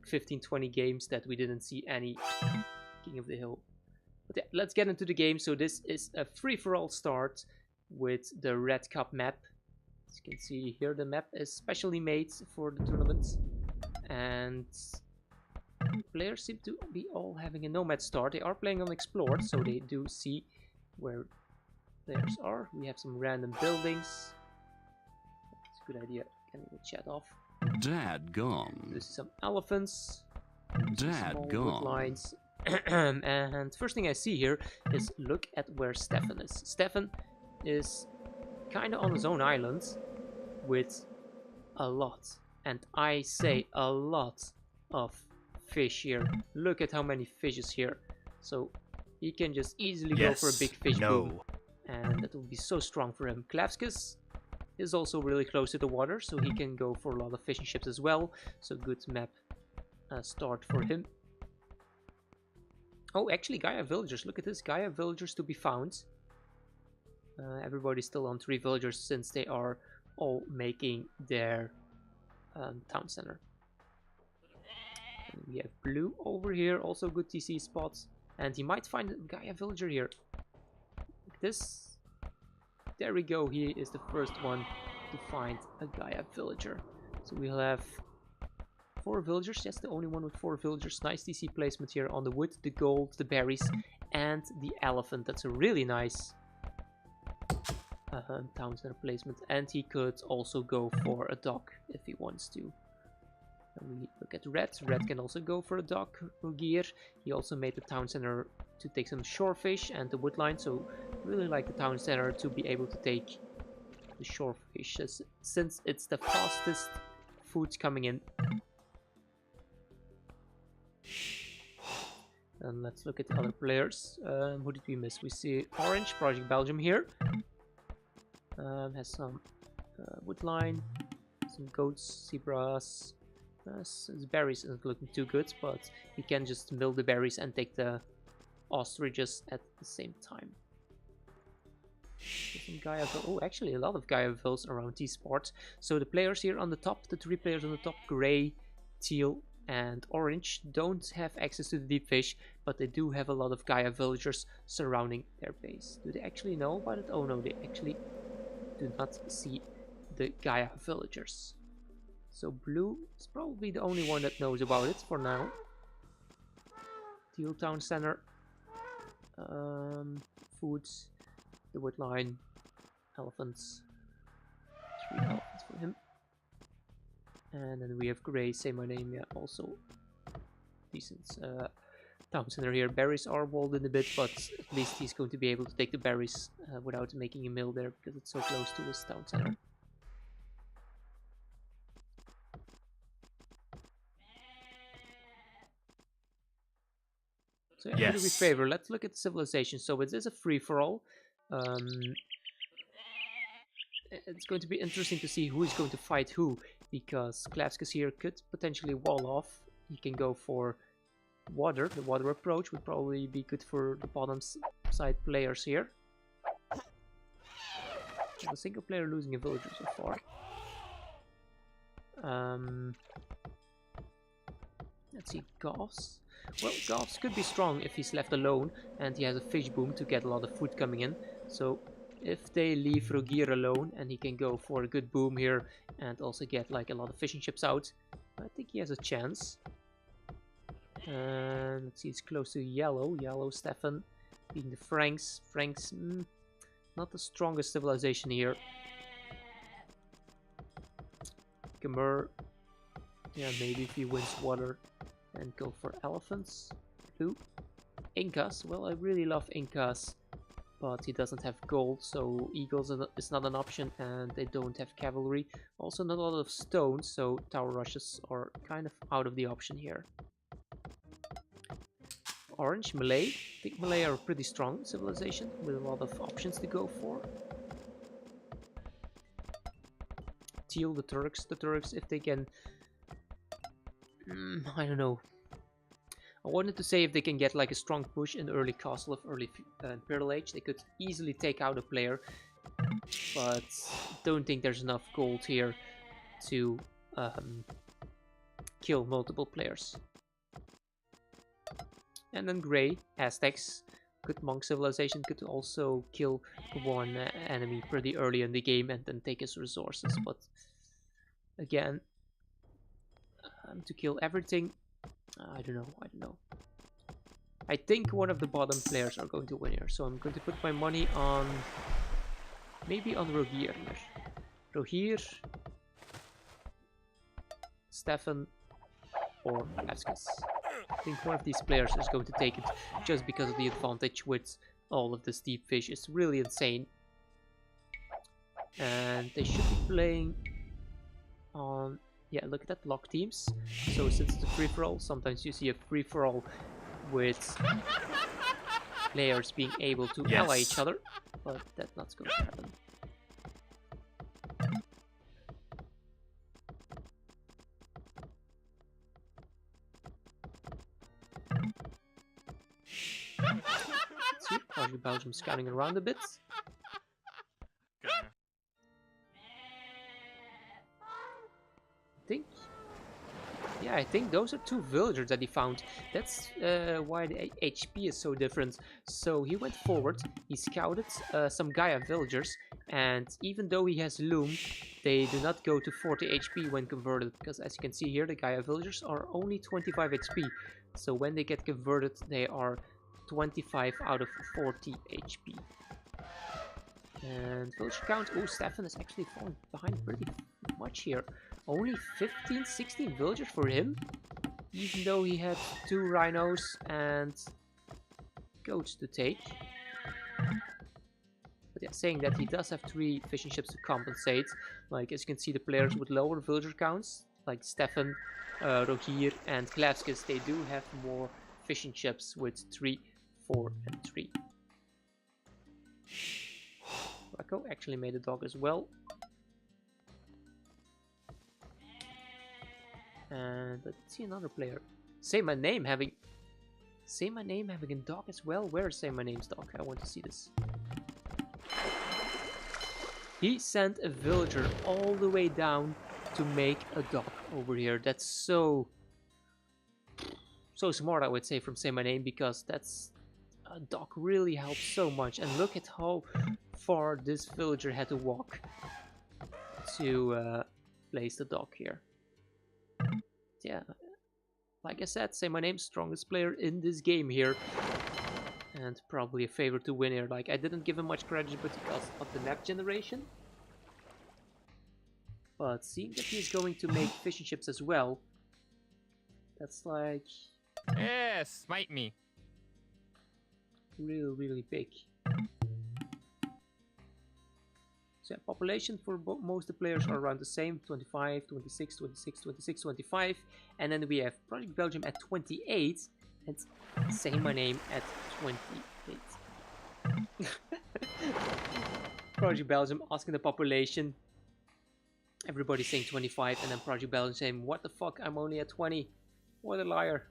15-20 games that we didn't see any King of the Hill. But yeah, let's get into the game. So this is a free-for-all start with the Red Cup map. As you can see here, the map is specially made for the tournament. And players seem to be all having a nomad start. They are playing on Explored, so they do see where players are. We have some random buildings. It's a good idea. Can we chat off? Dadgum. This is some elephants. Dadgum. Lines. And first thing I see here is look at where Stefan is. Stefan is kind of on his own island with a lot, and I say a lot of fish here. Look at how many fishes here. So he can just easily go for a big fish boom, and that will be so strong for him. Klavskis is also really close to the water, so he can go for a lot of fishing ships as well. So good map start for him. Oh, actually Gaia villagers. Look at this, Gaia villagers to be found. Everybody's still on 3 villagers since they are all making their town center. And we have blue over here, also good TC spots, and he might find a Gaia villager here. Like this. There we go, he is the first one to find a Gaia villager. So we'll have 4 villagers, that's the only one with 4 villagers. Nice TC placement here on the wood, the gold, the berries, and the elephant. That's a really nice town center placement. And he could also go for a dock if he wants to. And we look at Red. Red can also go for a dock. Rogier, he also made the town center to take some shorefish and the woodline. So really like the town center to be able to take the shorefish, since it's the fastest food coming in. And let's look at the other players. Who did we miss? We see Orange, Project Belgium here. Has some woodline, some goats, zebras. His berries isn't looking too good, but he can just mill the berries and take the ostriches at the same time. Some Gaia, oh, actually a lot of Gaia vills around T-Sport. So the players here on the top, the 3 players on the top, Grey, Teal, and Orange, don't have access to the deep fish, but they do have a lot of Gaia villagers surrounding their base. Do they actually know about it? Oh no, they actually do not see the Gaia villagers. So blue is probably the only one that knows about it for now. Teal town center, foods, the woodline, elephants, 3 elephants for him. And then we have Grey, say my name, yeah, also decent town center here. Berries are walled in a bit, but at least he's going to be able to take the berries without making a mill there, because it's so close to his town center. So yeah, who do we favor? Let's look at civilization. So it is a free-for-all. It's going to be interesting to see who is going to fight who, because Klavskis here could potentially wall off. He can go for water. The water approach would probably be good for the bottom side players here. A single player losing a villager so far. Let's see, Goffs. Well, Goffs could be strong if he's left alone and he has a fish boom to get a lot of food coming in. So if they leave Rogier alone and he can go for a good boom here and also get like a lot of fishing ships out, I think he has a chance. And let's see, it's close to yellow. Yellow, Stefan being the Franks. Franks, not the strongest civilization here. Khmer, yeah, maybe if he wins water. And go for elephants. Blue. Incas, well, I really love Incas, but he doesn't have gold, so eagles is not an option, and they don't have cavalry. Also not a lot of stones, so tower rushes are kind of out of the option here. Orange, Malay. I think Malay are a pretty strong civilization with a lot of options to go for. Teal, the Turks. The Turks, if they can... I don't know. I wanted to say if they can get like a strong push in the early castle of early Imperial Age, they could easily take out a player. But don't think there's enough gold here to kill multiple players. And then Grey, Aztecs, good monk civilization, could also kill one enemy pretty early in the game and then take his resources. But again, to kill everything, I don't know. I think one of the bottom players are going to win here, so I'm going to put my money on maybe on Rogier here. Rogier, Stefan, or Levskis. I think one of these players is going to take it just because of the advantage with all of this deep fish. It's really insane. And they should be playing on, yeah, look at that, lock teams. So since it's a free-for-all, sometimes you see a free-for-all with players being able to ally each other, but that's not going to happen. See, Partly Belgium scouting around a bit. I think those are 2 villagers that he found. That's why the HP is so different. So he went forward, he scouted some Gaia villagers, and even though he has Loom, they do not go to 40 HP when converted, because as you can see here, the Gaia villagers are only 25 HP. So when they get converted, they are 25 out of 40 HP. And villager count, oh, Stefan is actually falling behind pretty much here. Only 15, 16 villagers for him, even though he had 2 rhinos and goats to take. But yeah, saying that, he does have 3 fishing ships to compensate. Like, as you can see, the players with lower villager counts, like Stefan, Rogier, and Klevskis, they do have more fishing ships with 3, 4, and 3. Rocco actually made a dog as well. And let's see another player. Say my name having a dog as well. Where's Say My Name's dog? I want to see this. He sent a villager all the way down to make a dock over here. That's so smart, I would say, from Say My Name, because that's a dock really helps so much. And look at how far this villager had to walk to place the dock here. Yeah, like I said, Say My Name's strongest player in this game here, and probably a favorite to win here. Like, I didn't give him much credit because of the map generation, but seeing that he's going to make fishing ships as well, that's like smite me. Really big. So yeah, population for most of the players are around the same, 25, 26, 26, 26, 25. And then we have Project Belgium at 28 and Say My Name at 28. Project Belgium asking the population. Everybody's saying 25, and then Project Belgium saying, what the fuck, I'm only at 20. What a liar,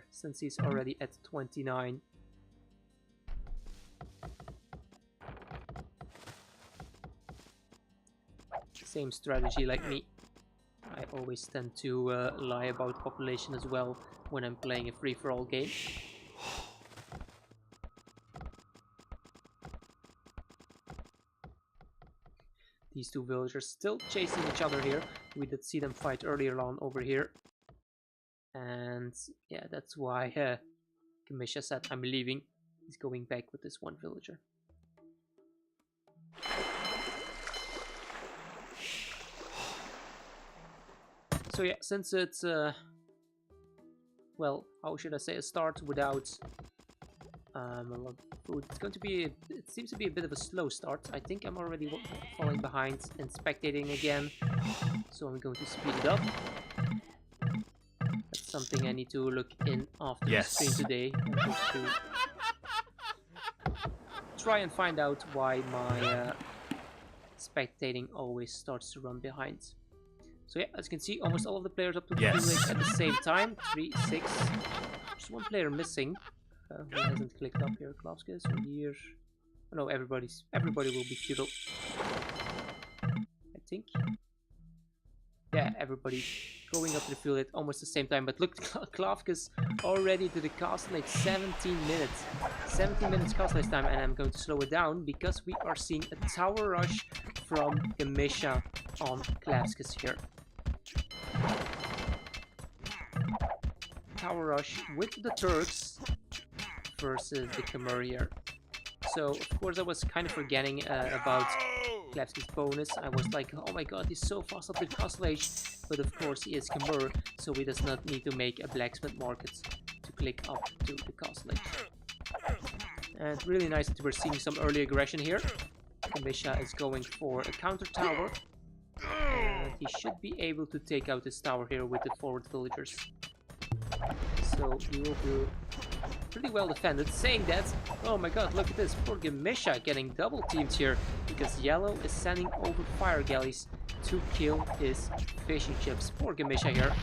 since he's already at 29. Same strategy like me. I always tend to lie about population as well when I'm playing a free-for-all game. These 2 villagers still chasing each other here. We did see them fight earlier on over here. And yeah, that's why Kamisha said, I'm leaving. He's going back with this 1 villager. So yeah, since it's, well, how should I say, a start without a lot of food, it's going to be, it seems to be a bit of a slow start. I think I'm already falling behind and spectating again, so I'm going to speed it up. That's something I need to look in after the stream today. I'm going to try and find out why my spectating always starts to run behind. So yeah, as you can see, almost all of the players up to the village at the same time. 3, 6. There's 1 player missing. Who hasn't clicked up here? Klavskis or here? Oh, no, everybody will be feudal. I think. Yeah, everybody going up to the field at almost the same time. But look, Klavka's already to the castle age, 17 minutes. 17 minutes castle age time, and I'm going to slow it down because we are seeing a tower rush from Gamisha on Klavka's here. Tower rush with the Turks versus the Khmer here. So, of course, I was kind of forgetting about Klavka's bonus. I was like, oh my god, he's so fast up the castle age. But of course, he is Khmer, so he does not need to make a blacksmith market to click up to the castle age. And really nice that we're seeing some early aggression here. Gamisha is going for a counter tower. And he should be able to take out this tower here with the forward villagers. So he will do pretty well defended. Saying that, oh my god, look at this, poor Gamisha getting double teamed here because Yellow is sending over fire galleys to kill his fishing ships. Poor Gamisha here.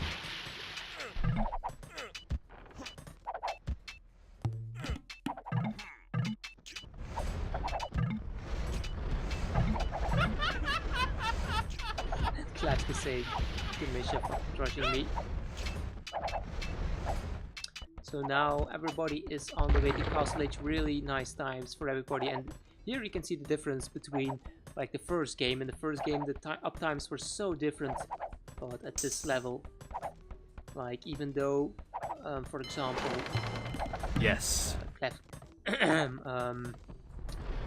Glad to say Gamisha for crushing me. So now everybody is on the way to castle age. Really nice times for everybody, and here you can see the difference between like the first game. In the first game the up times were so different, but at this level, like even though for example Yes.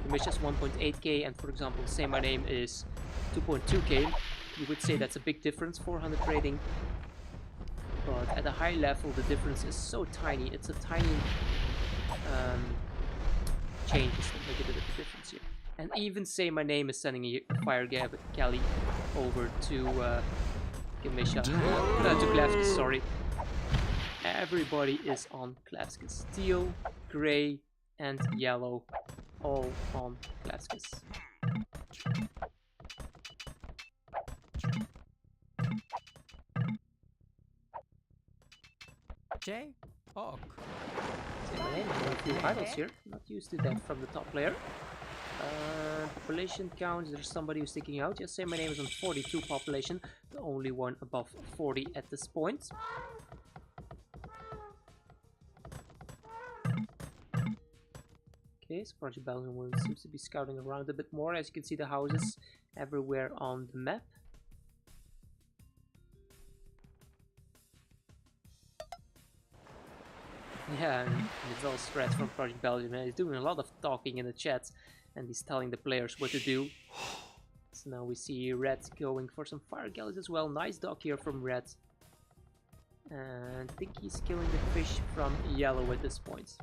Misha's 1.8k and for example Say My Name is 2.2k, you would say that's a big difference, 400 rating. But at a high level, the difference is so tiny. It's a tiny changes that make a bit of a difference here. And even Say My Name is sending a fire galley over to Gamisha. To Klavka, sorry. Everybody is on Klavka. Steel, grey, and yellow, all on Klavka. J. Ok. A few idols here. Not used to that from the top player. Population count. There's somebody who's sticking out. Yes, Say My Name is on 42 population. The only one above 40 at this point. Okay, so Project Belgium seems to be scouting around a bit more. As you can see, the houses everywhere on the map. Yeah, and it's all stress from Project Belgium, and he's doing a lot of talking in the chat, and he's telling the players what to do. So now we see Red going for some fire galleys as well. Nice dock here from Red. And I think he's killing the fish from Yellow at this point.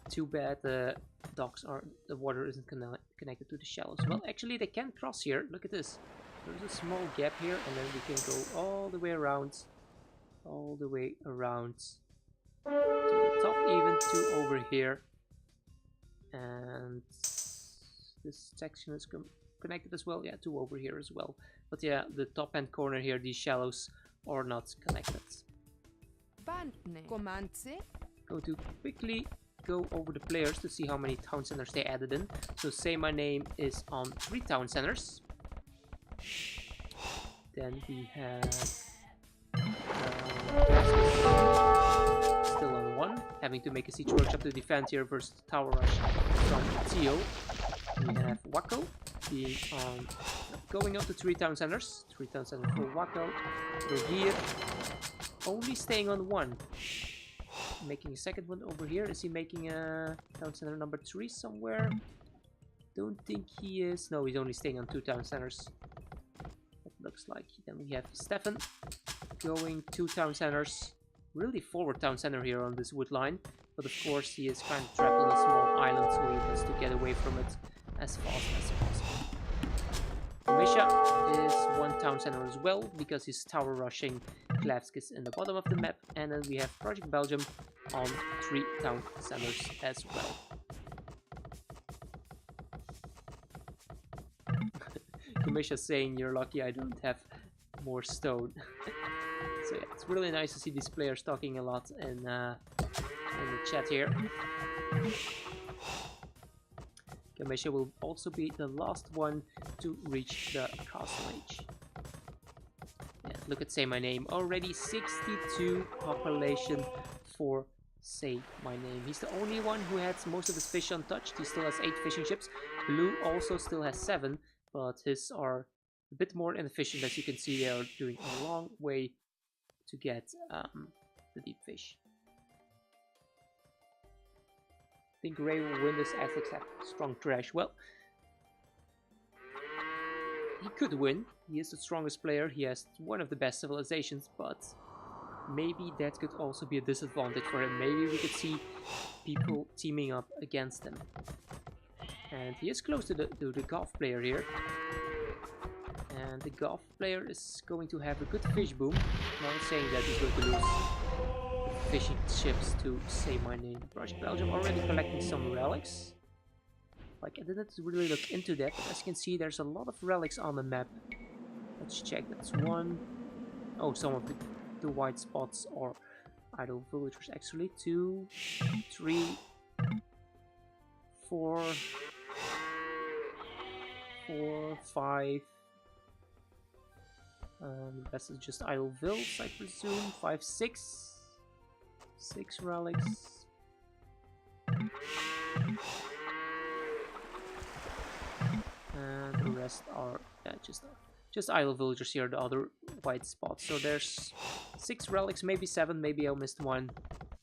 Too bad the docks are, the water isn't connected to the shallows. Well, actually they can cross here. Look at this. There's a small gap here, and then we can go all the way around. All the way around to the top, even to over here, and this section is connected as well, yeah, to over here as well. But yeah, the top end corner here, these shallows are not connected. Go to quickly go over the players to see how many town centers they added in. So Say My Name is on 3 town centers. Then we have still on 1, having to make a siege workshop to defend here versus the tower rush from Tio. We have Wako being on, going up to 3 town centers. 3 town centers for Wako. Rogir only staying on 1. Making a second one over here. Is he making a town center number 3 somewhere? Don't think he is. No, he's only staying on 2 town centers. It looks like. Then we have Stefan going 2 town centers. Really forward town center here on this wood line. But of course he is kind of trapped on a small island, so he wants to get away from it as fast as possible. Misha is 1 town center as well, because he's tower rushing Klavskis in the bottom of the map. And then we have Project Belgium on 3 town centers as well. Misha saying, "You're lucky I don't have more stone." So yeah, it's really nice to see these players talking a lot in the chat here. Gamisha will also be the last one to reach the castle age. look at Say My Name. Already 62 population for Say My Name. He's the only one who has most of his fish untouched. He still has 8 fishing ships. Blue also still has 7, but his are a bit more inefficient. As you can see, they are doing a long way to get the deep fish. I think Gray will win this. Aztecs have strong trash. Well, he could win. He is the strongest player. He has one of the best civilizations, but maybe that could also be a disadvantage for him. Maybe we could see people teaming up against him. And he is close to the golf player here. And the golf player is going to have a good fish boom. Not saying that he's going to lose the fishing ships to Say My Name. Project Belgium already collecting some relics. Like, I didn't really look into that, but as you can see, there's a lot of relics on the map. Let's check. That's one. Oh, some of the white spots are idle villagers actually. 2, 3, 4, 5. The rest is just idle vills, I presume. 5, 6. 6 relics. And the rest are just idle villagers here, the other white spots. So there's 6 relics, maybe 7, maybe I missed one.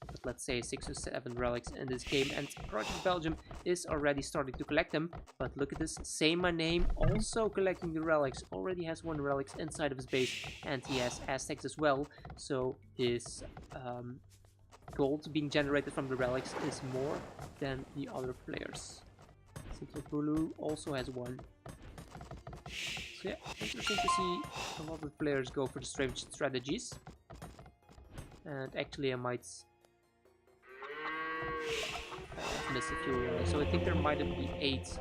But let's say 6 or 7 relics in this game. And Project Belgium is already starting to collect them. But look at this, Say My Name also collecting the relics. Already has 1 relic inside of his base. And he has Aztecs as well. So his gold being generated from the relics is more than the other players. Blue also has 1. So yeah, interesting to see a lot of players go for the strange strategies. And actually I might miss a few. So I think there might be 8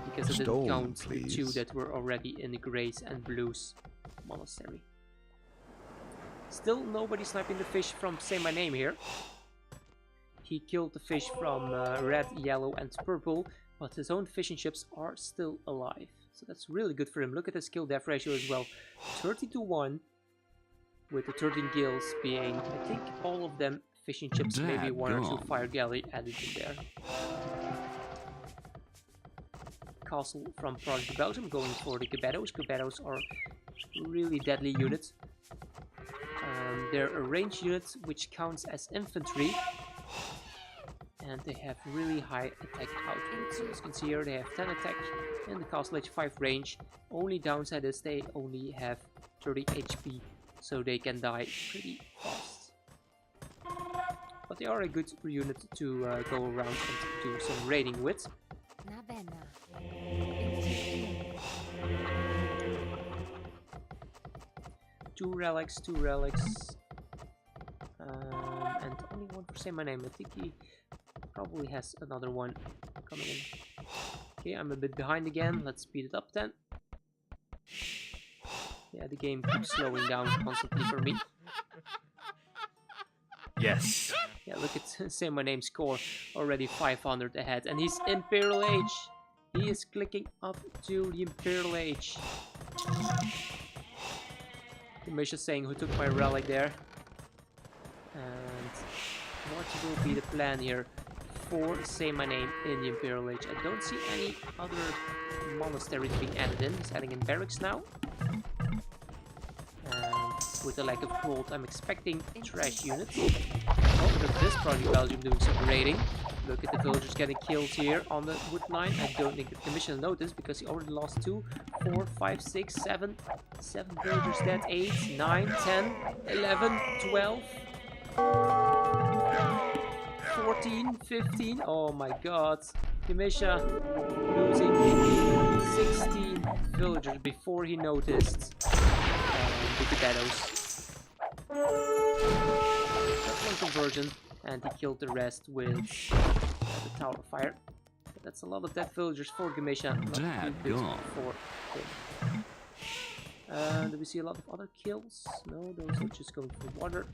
because I didn't count the 2 that were already in the Greys and Blues monastery. Still nobody sniping the fish from Say My Name here. He killed the fish from red, yellow and purple, but his own fishing ships are still alive. So that's really good for him. Look at his kill-death ratio as well. 30-1, with the 13 kills being, I think, all of them fishing ships, maybe 1 or 2 fire galley added in there. Castle from Project Belgium going for the Gebettos. Gebettos are really deadly units. They're a ranged unit which counts as infantry. And they have really high attack output. So as you can see here, they have 10 attack in the castle age, 5 range. Only downside is they only have 30 HP, so they can die pretty fast. But they are a good unit to go around and do some raiding with. Two relics, and only 1 for Say My Name. I think he probably has another one coming in. Okay, I'm a bit behind again. Let's speed it up then. Yeah, the game keeps slowing down constantly for me. Yes. Yeah, look at Say My Name score. Already 500 ahead. And he's Imperial Age. He is clicking up to the Imperial Age. The mission saying who took my relic there. And what will be the plan here for Say My Name in the Imperial Age? I don't see any other monasteries being added in. He's adding in barracks now. And with the lack of gold, I'm expecting trash units. Oh, look at this Project Belgium doing some raiding. Look at the villagers getting killed here on the wood line. I don't think the commission noticed because he already lost 2, 4, 5, 6, 7. 7 villagers dead. 8, 9, 10, 11, 12. 14, 15, oh my god. Kimisha losing 16 villagers before he noticed the Gebettos. That's 1 conversion, and he killed the rest with the Tower of Fire. But that's a lot of dead villagers for Kimisha, not too good for him. Do we see a lot of other kills? No, those are just going for water.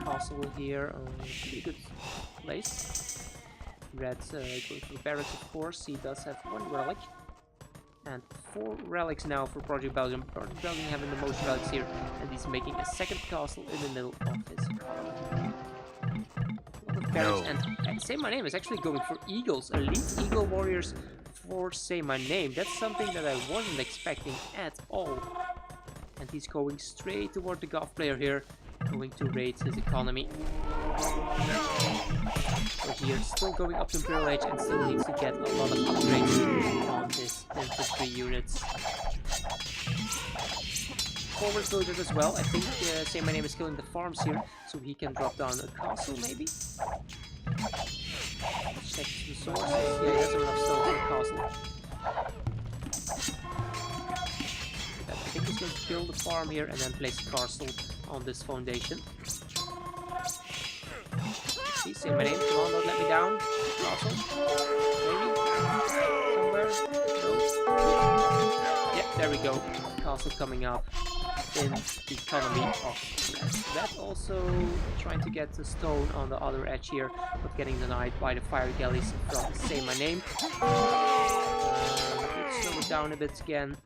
Castle here, pretty good place. Red going for the barracks, of course. He does have 1 relic. And 4 relics now for Project Belgium. Project Belgium having the most relics here, and he's making a second castle in the middle of his economy. No. And Say My Name is actually going for Eagles, Elite Eagle Warriors for Say My Name. That's something that I wasn't expecting at all. And he's going straight toward the Goth player here, going to raid his economy. Here still going up to Imperial Age and still needs to get a lot of upgrades on his infantry units. Forward villagers as well. I think Say My Name is killing the farms here, so he can drop down a castle maybe. Let's check his resources. Yeah, he has enough stone for a castle. I think he's going to build a farm here and then place a castle on this foundation. See, Say My Name, come on, don't let me down. Castle, maybe? Somewhere? No? Yeah, there we go. Castle coming up in the economy of that. Also trying to get the stone on the other edge here, but getting denied by the fire galleys from Say My Name. Let's slow it down a bit again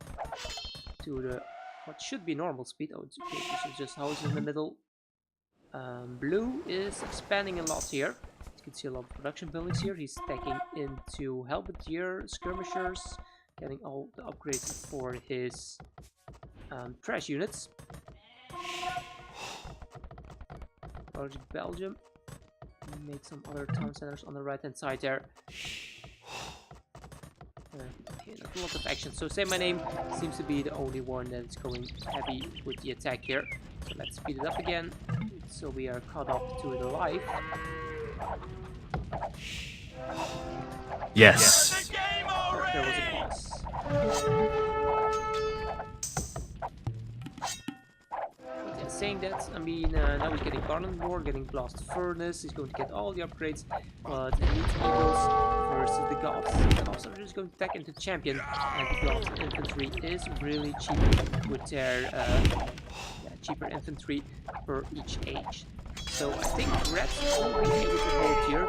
to the what should be normal speed. Oh, it's okay, this is just houses in the middle. Blue is expanding a lot here. You can see a lot of production buildings here. He's stacking into halberdier, skirmishers, getting all the upgrades for his trash units. Project Belgium made some other town centers on the right hand side there. Okay, not a lot of action. So Say My Name seems to be the only one that's going heavy with the attack here. So let's speed it up again. So we are caught up to the life. Yes. There was a pause. Saying that, I mean, now he's getting Garland War, getting Blast Furnace, he's going to get all the upgrades, but Elite Eagles versus the Goths. The Goths are just going to attack into Champion, and the Goths infantry is really cheap with their cheaper infantry per each age. So I think Red will be able to hold here.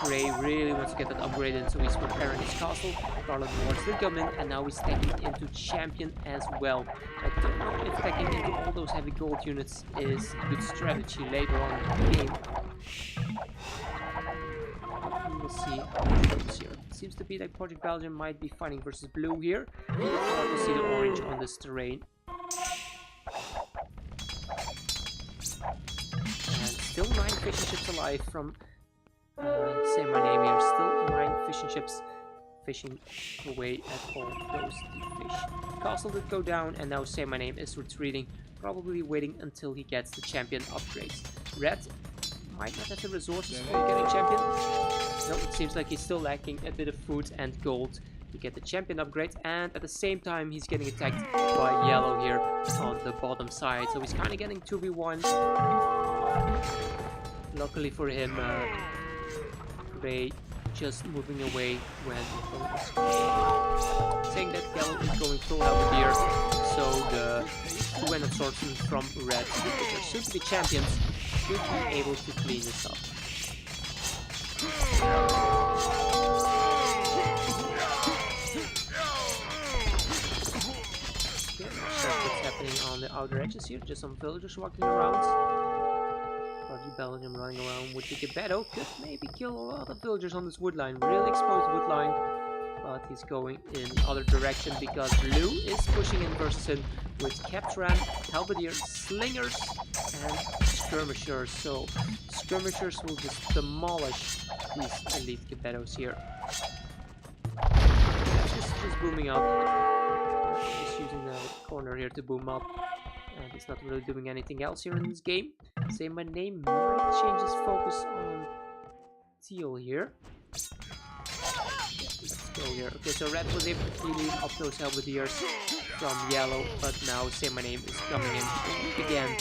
Gray really wants to get that upgrade in, so he's preparing his castle. Garland Wars will come in, and now he's stacking into Champion as well. I don't know if stacking into all those heavy gold units is a good strategy later on in the game. But we will see how it goes here. It seems to be that Project Belgium might be fighting versus Blue here. It's hard to see the orange on this terrain. And still 9 fishing ships alive from Say My Name here. Still 9 fishing ships fishing away at all those deep fish. Castle did go down, and now Say My Name is retreating, probably waiting until he gets the champion upgrades. Red might not have the resources for getting champion. No, it seems like he's still lacking a bit of food and gold to get the champion upgrade, and at the same time he's getting attacked by yellow here on the bottom side, so he's kind of getting 2v1. Luckily for him, Gray just moving away when saying that yellow is going full halberdier, so the 2-handed swordsman from Red, which are soon to be champions, should be able to clean this up. What's happening on the outer edges here? Just some villagers walking around. Project Belgium running around with the Geppetto could maybe kill a lot of villagers on this woodline. Really exposed woodline. But he's going in the other direction because Blue is pushing in versus him with Captran, Halberdier, Slingers, and Skirmishers. So Skirmishers will just demolish these elite Geppettos here. Just booming up. Just using the corner here to boom up. And he's not really doing anything else here in this game. Say My Name might change his focus on teal here. Let's go here. Okay, so Red was able to clean up those halberdiers from yellow, but now Say My Name is coming in again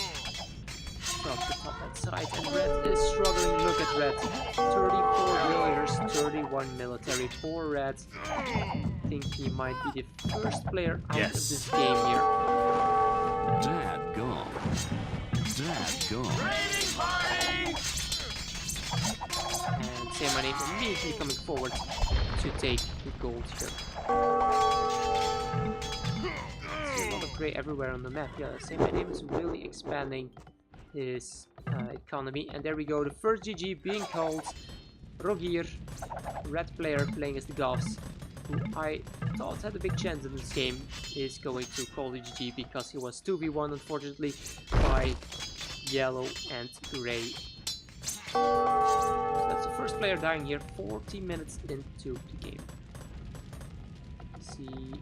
from the top left side, and Red is struggling. Look at Red. 34 villagers, 31 military for Red. I think he might be the first player out of this game here. Dadgone. And Say My Name immediately coming forward to take the gold here. See a lot of grey everywhere on the map. Yeah, Say My Name is really expanding his economy. And there we go, the first GG being called. Rogir, red player playing as the Govs, who I thought had a big chance in this game, is going to call the GG because he was 2v1 unfortunately by yellow and grey. So that's the first player dying here 40 minutes into the game. See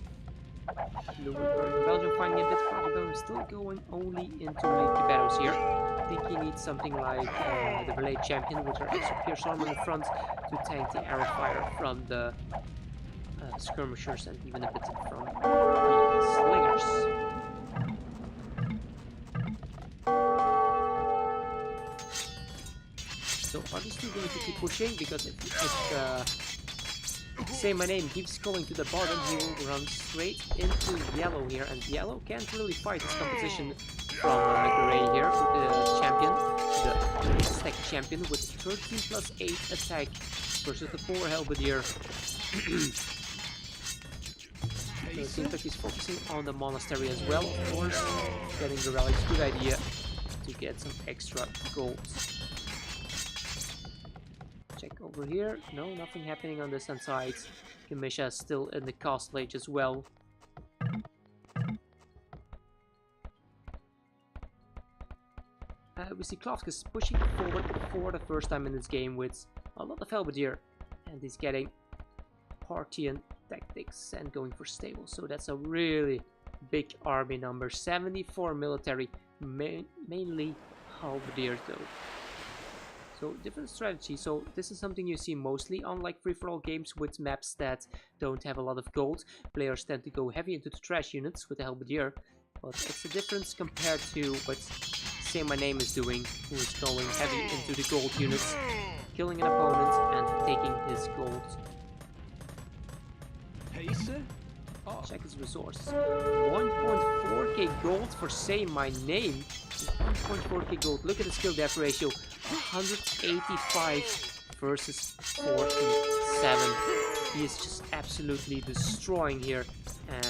Belgium finding a bit hard. Belgium still going only into late battles here. I think he needs something like the relay champion with her extra pierce armor in the front to tank the arrow fire from the skirmishers and even a bit from the slingers. So are they still going to keep pushing? Because if Say My Name keeps going to the bottom, he will run straight into yellow here, and yellow can't really fight his competition from grey here with the champion, the stack champion with 13 plus 8 attack versus the 4 halberdier. So it seems like he's focusing on the monastery as well, of course. Getting the relics, good idea to get some extra golds. Check over here. No, nothing happening on this side. Kamisha is still in the castle age as well. We see Klavkas pushing forward for the first time in this game with a lot of halberdier, and he's getting Parthian tactics and going for stable. So that's a really big army number. 74 military, mainly halberdier though. So different strategy. So this is something you see mostly on like free-for-all games with maps that don't have a lot of gold. Players tend to go heavy into the trash units with the halberdier, but it's a difference compared to what Say My Name is doing, who is going heavy into the gold units, killing an opponent and taking his gold. Check his resources. 1.4k gold for Say My Name. 1.4k gold. Look at the skill death ratio. 185 versus 47. He is just absolutely destroying here,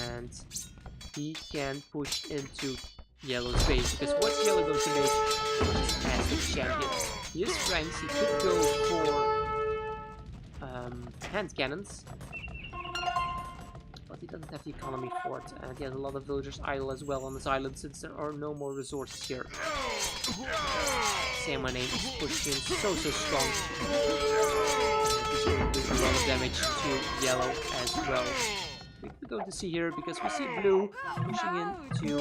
and he can push into yellow's base, because what's yellow going to make as the champion? He is Franks, he could go for hand cannons, but he doesn't have the economy for it, and he has a lot of villagers idle as well on this island since there are no more resources here. Say My Name is pushing so strong. He's going to do a lot of damage to yellow as well. We're going to see here, because we see blue pushing into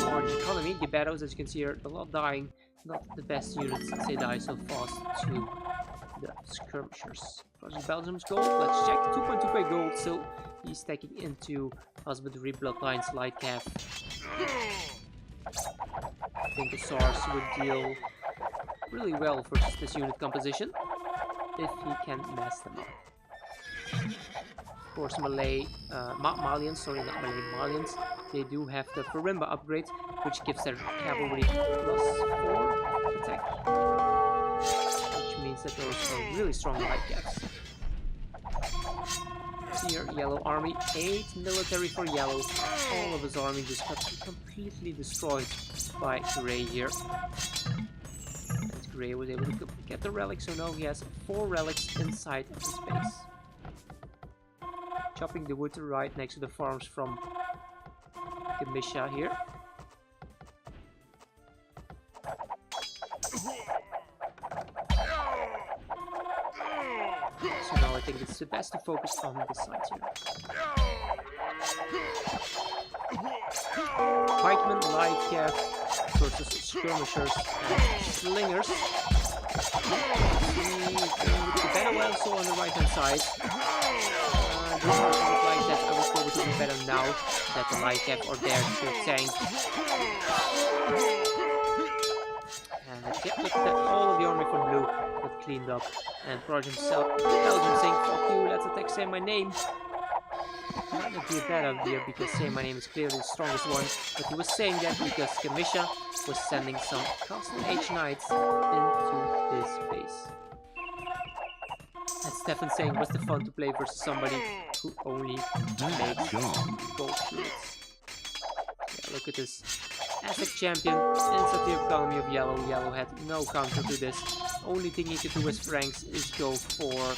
orange economy. The battles, as you can see here, a lot dying. Not the best units since they die so fast to the skirmishers. Versus Belgium's gold, let's check. 2.2k gold still. He's taking into husbandry bloodlines light cap. I think the SARS would deal really well versus this unit composition if he can mess them up. Of course, Malians, sorry, not Malay, Malians, they do have the Farimba upgrade, which gives their cavalry +4 attack, which means that those are really strong light gaps. Here, yellow army, 8 military for yellow. All of his army just got completely destroyed by grey here. And grey was able to get the relics, so now he has 4 relics inside of his base. Chopping the wood right next to the farms from Kamisha here. So now I think it's the best to focus on this side here. Pikemen, light cap versus skirmishers and slingers. The battle also on the right hand side. This one look like that I will go with the better now that the light cap are there to tank. And yeah, look at that, all of the army from blue got cleaned up. And Belgium saying, fuck you, let's attack Say My Name. Might not be a bad idea because Say My Name is clearly the strongest one, but he was saying that because Kamisha was sending some Castle Age Knights into his base. And Stefan saying, what's the fun to play versus somebody who only makes gold fluids? Yeah, look at this. Aztec champion, insert the economy of Yellow. Yellow had no counter to this. Only thing he could do as Franks is go for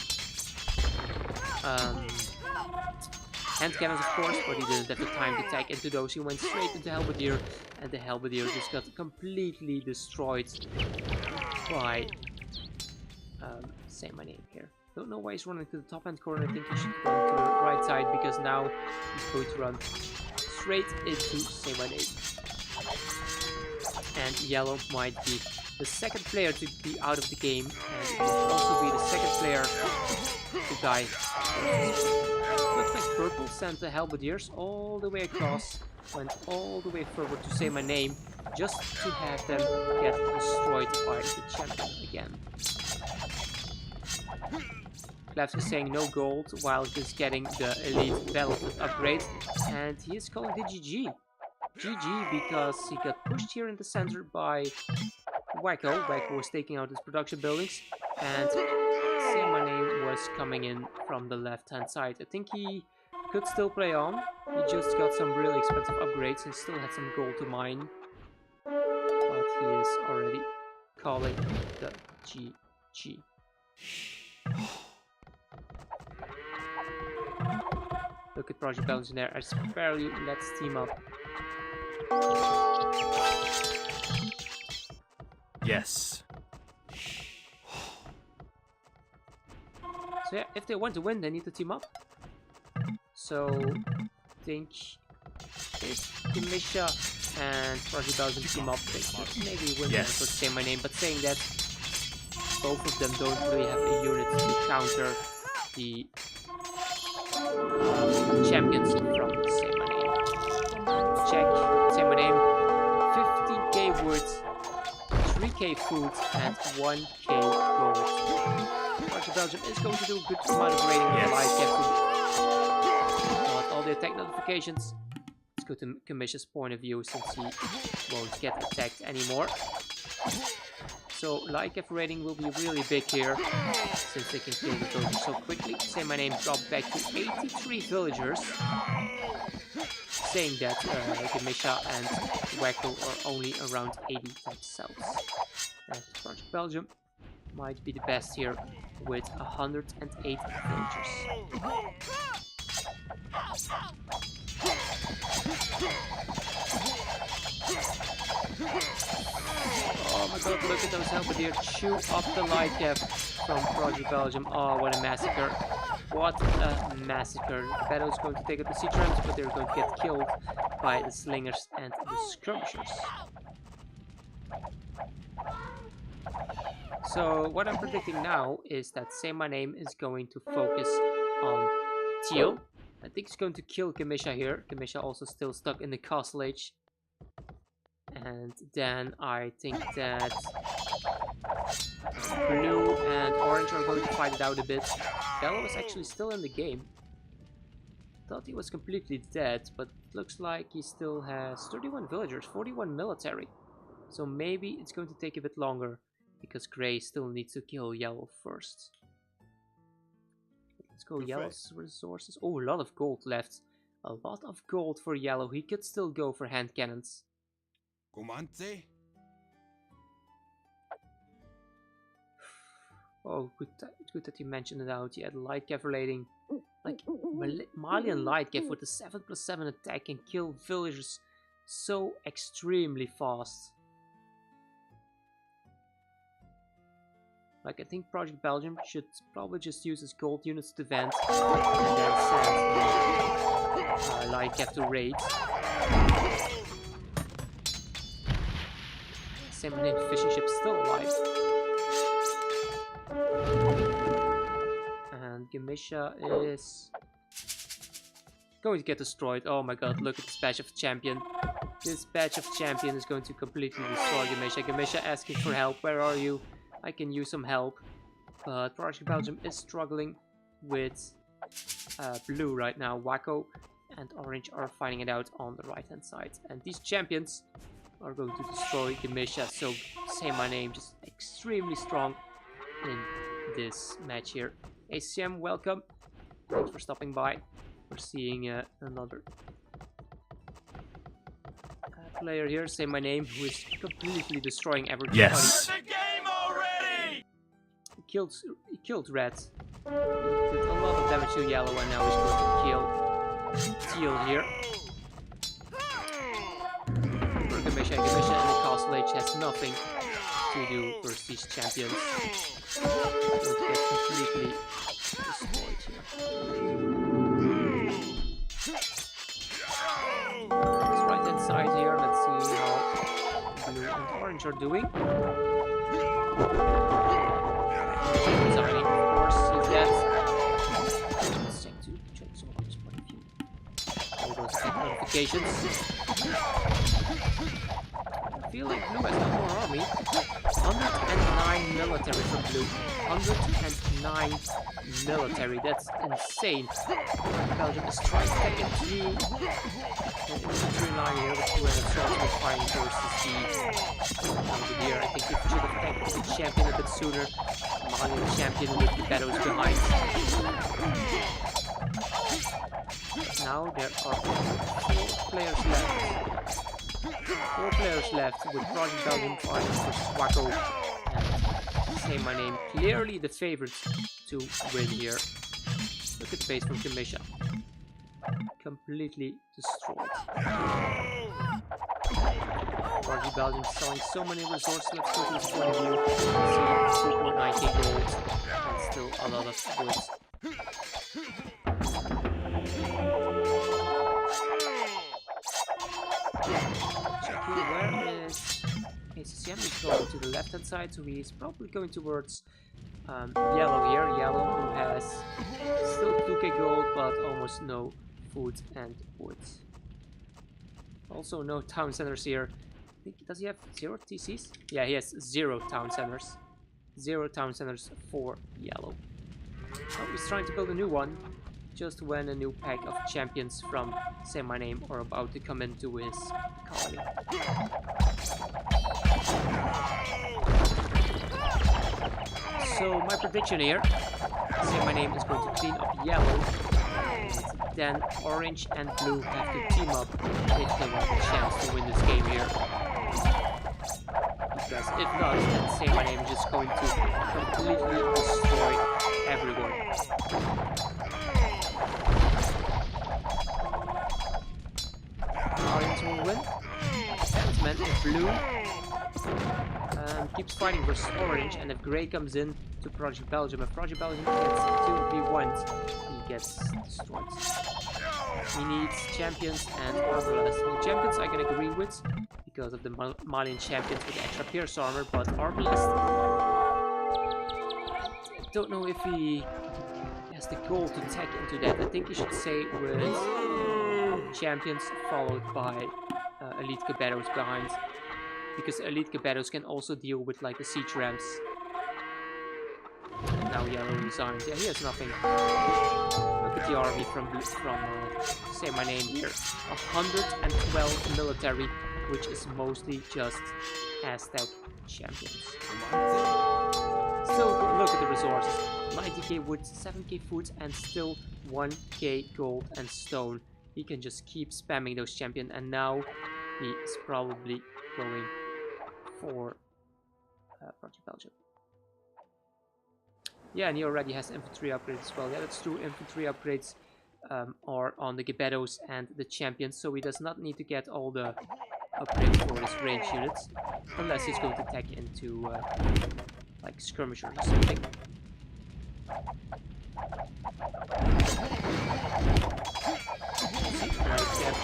hand cannons, of course, but he didn't have the time to tag into those. He went straight into Halberdier, and the Halberdier just got completely destroyed by say my name here. Don't know why he's running to the top hand corner. I think he should run to the right side, because now he's going to run straight into say my name. And Yellow might be the second player to be out of the game, and it will also be the second player to die. Looks like Purple sent the Halberdiers all the way across, went all the way forward to say my name, just to have them get destroyed by the champion again. Klefs is saying no gold while just getting the elite battlefield upgrade, and he is calling the GG. GG because he got pushed here in the center by Wacko. Wacko was taking out his production buildings, and say my name was coming in from the left hand side. I think he could still play on. He just got some really expensive upgrades and still had some gold to mine, but he is already calling the GG. Look at Project Belgium there. I spare you. Let's team up. Yes. So yeah, if they want to win, they need to team up. So I think if Kimisha and Project Belgium team up, they could maybe win. Yes. I could say my name, but saying that, both of them don't really have a unit to counter the champions from say my name. Check, say my name. 50k wood, 3k food, and 1k gold. Project Belgium is going to do a good amount of raiding with the light captain. Got all the attack notifications. Let's go to Kamisha's point of view, since he won't get attacked anymore. So light cap rating will be really big here, since they can kill the villagers so quickly. Say my name dropped back to 83 villagers, saying that Kamisha and Wacko are only around 80 themselves. And Project Belgium might be the best here with 108 villagers. Oh my god, look at those Halberdier chew up the light cap from Project Belgium. Oh, what a massacre. What a massacre. The battle is going to take up the sea trams, but they're going to get killed by the slingers and the skirmishers. So what I'm predicting now is that Say My Name is going to focus on Teal. I think he's going to kill Kamisha here. Kamisha also still stuck in the castle age. And then I think that Blue and Orange are going to fight it out a bit. Yellow is actually still in the game. Thought he was completely dead, but looks like he still has 31 villagers, 41 military. So maybe it's going to take a bit longer, because Grey still needs to kill Yellow first. Let's go Yellow's resources. Oh, a lot of gold left. A lot of gold for Yellow. He could still go for hand cannons. Comandante? Oh, good that you mentioned it out. Yeah, the light cap relating. Like, Malian light cap with the 7+7 attack can kill villagers so extremely fast. Like, I think Project Belgium should probably just use his gold units to vent, and then send light cap to raid. Same name, fishing ship still alive. And Gamisha is going to get destroyed. Oh my god, look at this badge of champion. This badge of champion is going to completely destroy Gamisha. Gamisha asking for help. Where are you? I can use some help. But Project Belgium is struggling with Blue right now. Wacko and Orange are fighting it out on the right hand side. And these champions are going to destroy Gamisha. So Say My Name, just extremely strong in this match here. ACM, welcome. Thanks for stopping by. We're seeing another player here, say my name, who is completely destroying everybody. Yes. He killed Red. He did a lot of damage to Yellow, and now he's going to kill Teal here. Gamisha and the Castle Age has nothing to do versus these champions. Going to get completely destroyed here. This right hand side here, let's see how blue and orange are doing. Sorry, of course, he's dead. Let's check to Joke's Orange's point of view. All those attack notifications. I feel like blue has got more army. 109 military from blue. 109 military, that's insane. Belgium is trying to take into an infantry line here with 200 soldiers fighting versus the Belvedere. I think we should have taken the champion a bit sooner. Malian champion with the battles behind. Now there are 4 players left. 4 players left with Project Belgium fighting versus Waco and Say My Name, clearly the favorites to win here. Look at the base from Kamisha. Completely destroyed. Project Belgium selling so many resources. Let's go to this point of view. See 2.9k gold and still a lot of goods. Where is ACCM? He's going to the left hand side, so he's probably going towards Yellow here. Yellow, who has still 2k gold, but almost no food and wood. Also, no town centers here. I think, does he have 0 TCs? Yeah, he has 0 town centers. 0 town centers for Yellow. Oh, he's trying to build a new one. Just when a new pack of champions from Say My Name are about to come into his colony. So my prediction here, Say My Name is going to clean up Yellow, and then Orange and Blue have to team up if they want a chance to win this game here. Because if not, then Say My Name is just going to completely destroy everyone. Orange will win. Sentiment if Blue keeps fighting versus Orange, and if Grey comes in to Project Belgium, if Project Belgium gets 2v1, he gets destroyed. He needs champions and arbalest. The champions I can agree with because of the Malian champions with extra pierce armor, but arbalest, I don't know if he has the goal to tech into that. I think you should say with champions followed by elite Caberos behind, because elite Caberos can also deal with like the siege ramps. And now Yellow resigned. Yeah, he has nothing. Look at the army from Say My Name here. 112 military, which is mostly just Aztec champions. Still, look at the resources. 90k wood, 7k food, and still 1k gold and stone. He can just keep spamming those champions, and now he is probably going for Project Belgium. Yeah, and he already has infantry upgrades as well. Yeah, that's true. Infantry upgrades are on the Gebetos and the champions, so he does not need to get all the upgrades for his range units, unless he's going to tech into like skirmishers or something.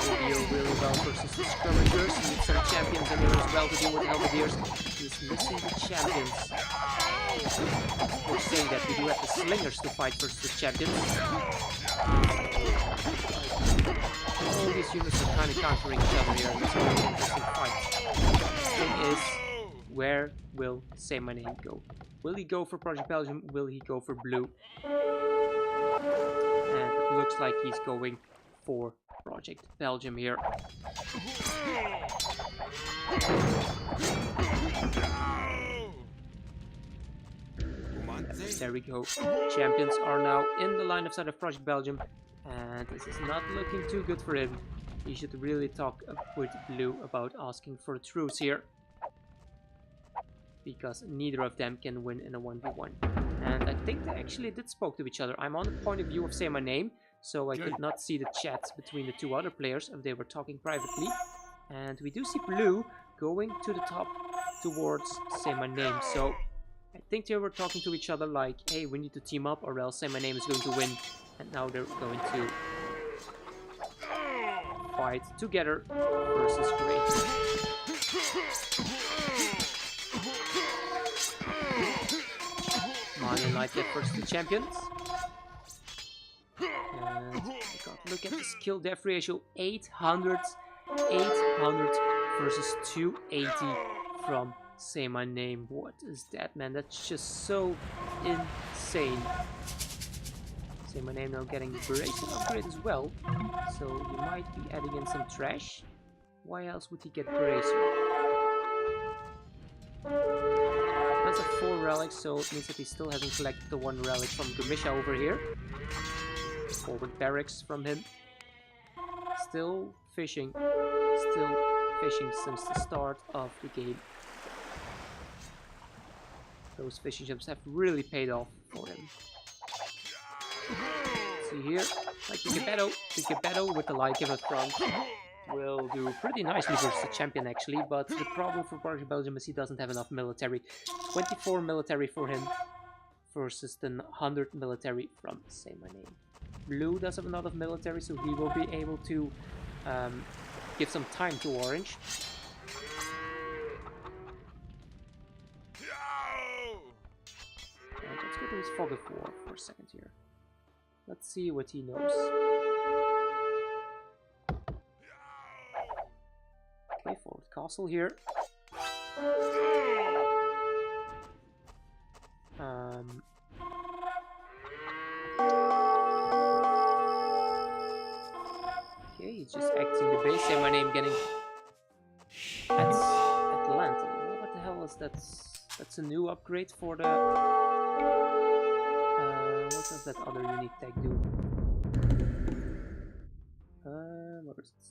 Deal really well versus the skirmishers. He needs some champions in here as well to deal with Helvediers. He's missing the champions. We're saying that we do have the slingers to fight versus the champions. All these units are kind of countering each other here. It's a really interesting fight. The thing is, where will Say My Name go? Will he go for Project Belgium? Will he go for Blue? And it looks like he's going for Project Belgium here. There we go. Champions are now in the line of sight of Project Belgium, and this is not looking too good for him. He should really talk with Blue about asking for a truce here, because neither of them can win in a 1v1. And I think they actually did spoke to each other. I'm on the point of view of Say My Name, so I could not see the chats between the two other players if they were talking privately. And we do see Blue going to the top towards Say My Name, so I think they were talking to each other like, hey, we need to team up or else Say My Name is going to win. And now they're going to fight together versus Great. Malian Lightcap versus the champions. And God, look at the skill death ratio, 800 versus 280 from Say My Name. What is that, man? That's just so insane. Say My Name now getting Brazen upgrade as well, so he might be adding in some trash. Why else would he get Bracer? That's a 4 relics, so it means that he still hasn't collected the 1 relic from Gamisha over here. Forward barracks from him. Still fishing since the start of the game. Those fishing jumps have really paid off for him. See here, like the Geppetto with the light in front will do pretty nicely versus the champion actually, but the problem for Project Belgium is he doesn't have enough military. 24 military for him versus the 100 military from Say My Name. Blue does have a lot of military, so he will be able to give some time to Orange. And let's go to his Fog of War for a second here. Let's see what he knows. Okay, forward castle here. Okay, he's just acting the base. Say My Name getting Atlanta. What the hell is that? That's a new upgrade for the... what does that other unique tag do? What is it?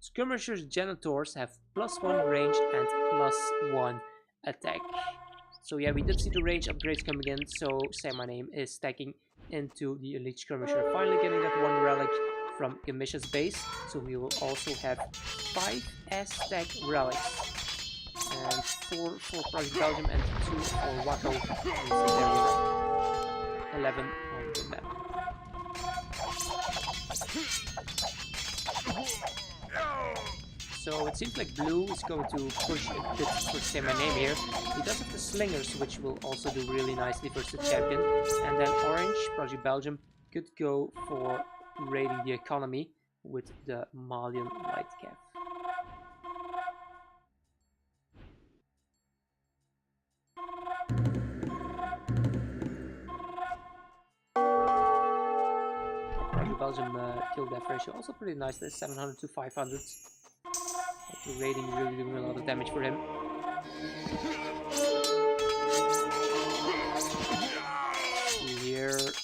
Skirmishers Janitors have +1 range and +1 attack. So yeah, we did see the range upgrades coming in, so Say My Name is stacking into the Elite Skirmisher. Finally getting that 1 relic from Gamisha's base, so we will also have 5 S-stack relics. And 4 for Project Belgium and 2 for Waco. And so there we have 11 on the map. So it seems like Blue is going to push a bit for Say My Name here. He does have the Slingers, which will also do really nicely versus the champion. And then Orange, Project Belgium, could go for raiding the economy with the Malian Lightcap. Project Belgium kill death ratio also pretty nice. That's 700 to 500. The raiding really doing a lot of damage for him. See here, those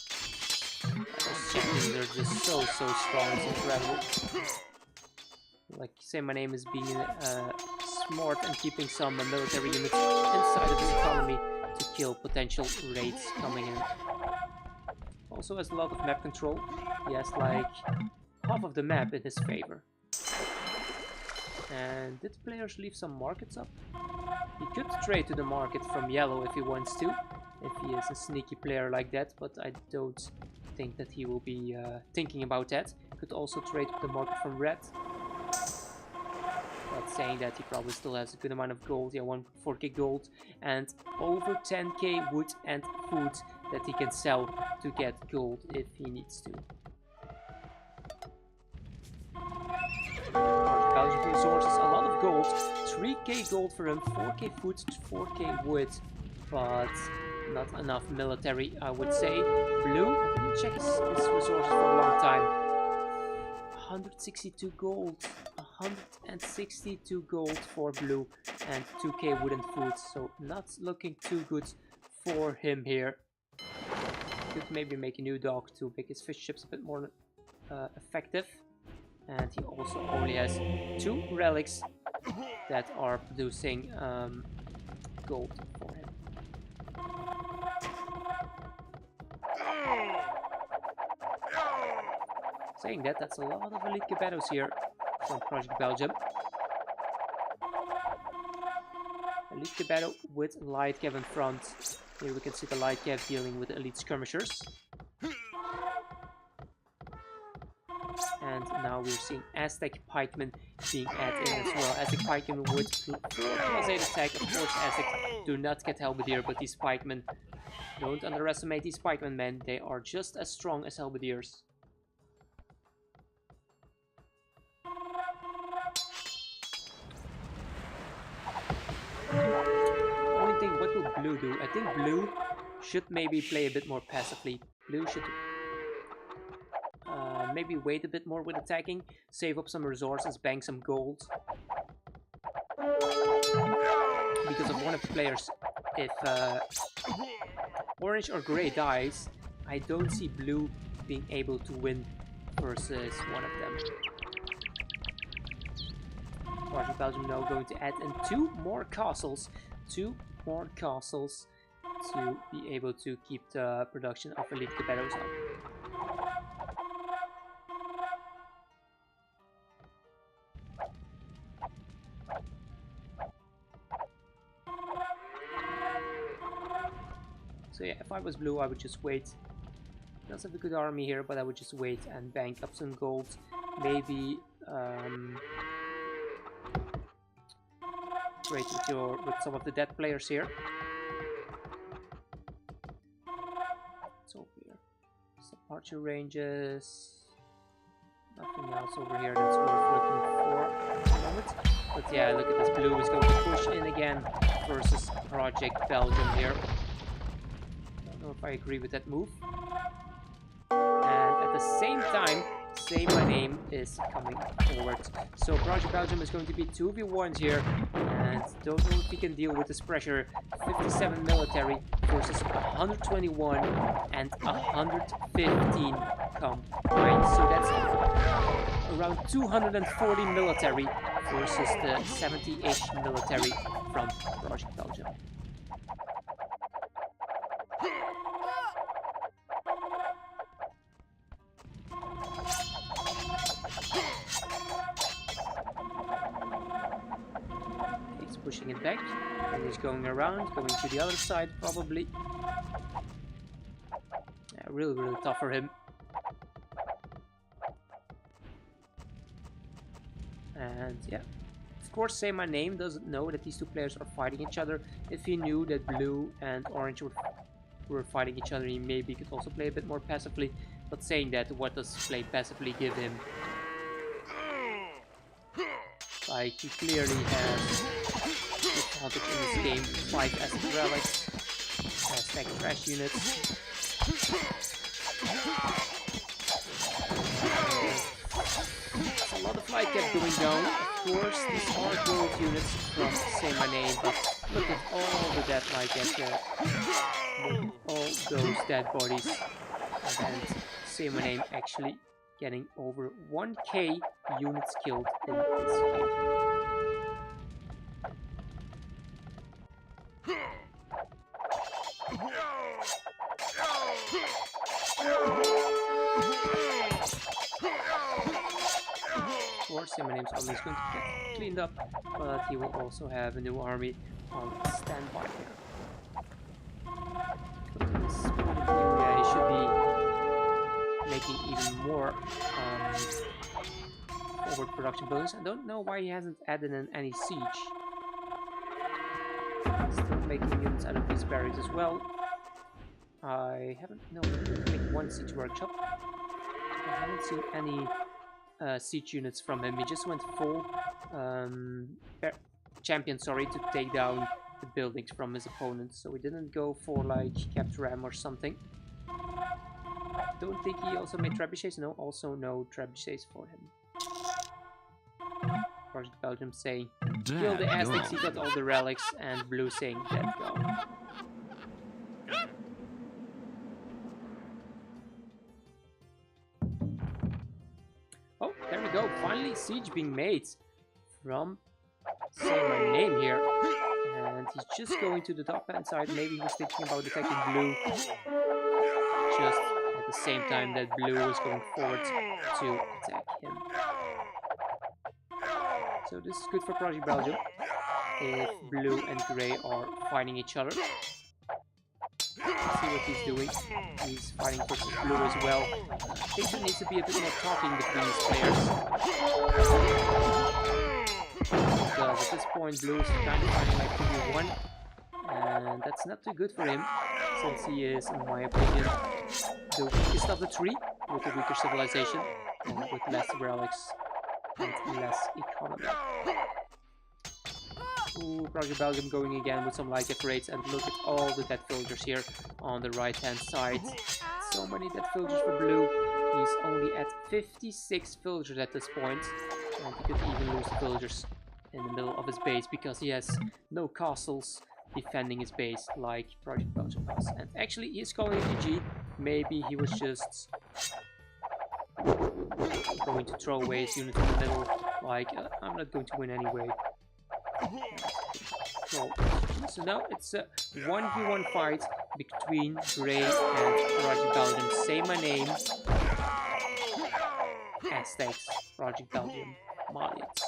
champions are just so strong. It's incredible. Like Say My Name is being smart and keeping some military units inside of his economy to kill potential raids coming in. Also has a lot of map control. He has like half of the map in his favor. And did players leave some markets up? He could trade to the market from yellow if he wants to, if he is a sneaky player like that, but I don't think that he will be thinking about that. Could also trade to the market from red. But saying that, he probably still has a good amount of gold, yeah, 4k gold, and over 10k wood and food that he can sell to get gold if he needs to. Belgian resources, a lot of gold, 3k gold for him, 4k food, 4k wood, but not enough military, I would say. Blue, I didn't check his resources for a long time. 162 gold, 162 gold for Blue, and 2k wood and food, so not looking too good for him here. could maybe make a new dock to make his fish ships a bit more effective. And he also only has 2 relics that are producing gold for him. Saying that, that's a lot of elite Geppettos here from Project Belgium. Elite Geppetto with light cav in front. Here we can see the light cav dealing with elite skirmishers. And now we're seeing Aztec pikemen being added in as well. Aztec pikemen with 4+8 attack. Of course, Aztec do not get halberdier, but these pikemen, don't underestimate these pikemen, men. They are just as strong as halberdiers. Only thing, what will blue do? I think blue should maybe play a bit more passively. Blue should maybe wait a bit more with attacking, save up some resources, bank some gold. Because of one of the players, if orange or gray dies, I don't see blue being able to win versus one of them. Project Belgium now going to add in 2 more castles. 2 more castles to be able to keep the production of elite Geppettos up. So yeah, if I was blue, I would just wait. He does have a good army here, but I would just wait and bank up some gold. Maybe trade with some of the dead players here. It's over here. Some archer ranges. Nothing else over here that's worth looking for at the moment. But yeah, look at this. Blue is going to push in again versus Project Belgium here. Don't know if I agree with that move. And at the same time, Say My Name is coming forward. So Project Belgium is going to be 2v1s here, and don't know if he can deal with this pressure. 57 military versus 121 and 115 combined. So that's around 240 military versus the 70-ish military from Project Belgium. Pushing it back, and he's going around, going to the other side probably. Yeah, really tough for him. And yeah, of course, Say My Name doesn't know that these 2 players are fighting each other. If he knew that blue and orange were fighting each other, he maybe could also play a bit more passively. But saying that, what does play passively give him? Like, he clearly has advantage in this game. 5 Aztec relics, Aztec trash units. There's a lot of light kept going down. Of course, these are gold units from Say My Name, but look at all the dead light kept there. Look at all those dead bodies. And Say My Name actually getting over 1k units killed in this game. Of course, Say My Name's army is going to get cleaned up, but he will also have a new army on standby here. From this point of view, yeah, he should be making even more forward production buildings. I don't know why he hasn't added in any siege. Still making units out of these barracks as well. I haven't, no, I didn't make 1 siege workshop. I haven't seen any siege units from him. He just went full champion, sorry, to take down the buildings from his opponents. So he didn't go for like Capt Ram or something. Don't think he also made trebuchets. No, also no trebuchets for him. Project Belgium saying kill the Aztecs, he got all the relics, and blue saying dead go. a siege being made from Say My Name here. And he's just going to the top hand side. Maybe he was thinking about attacking blue. Just at the same time that blue was going forward to attack him. So this is good for Project Belgium. If blue and grey are fighting each other. Let's see what he's doing. He's fighting versus blue as well. I think there needs to be a bit more talking between these players. Because at this point blue is kind of fighting like 2v1. And that's not too good for him. Since he is, in my opinion, the weakest of the three. With a weaker civilization. And with less relics and less economy. Ooh, Project Belgium going again with some light rates, and look at all the dead villagers here on the right hand side. So many dead villagers for blue. He's only at 56 villagers at this point, and he could even lose the villagers in the middle of his base because he has no castles defending his base like Project Belgium does. And actually he is calling it GG. Maybe he was just going to throw away his unit in the middle, like I'm not going to win anyway. So now it's a 1v1 fight between Grey and Project Belgium. Say My Name, Aztecs, Project Belgium, Malians.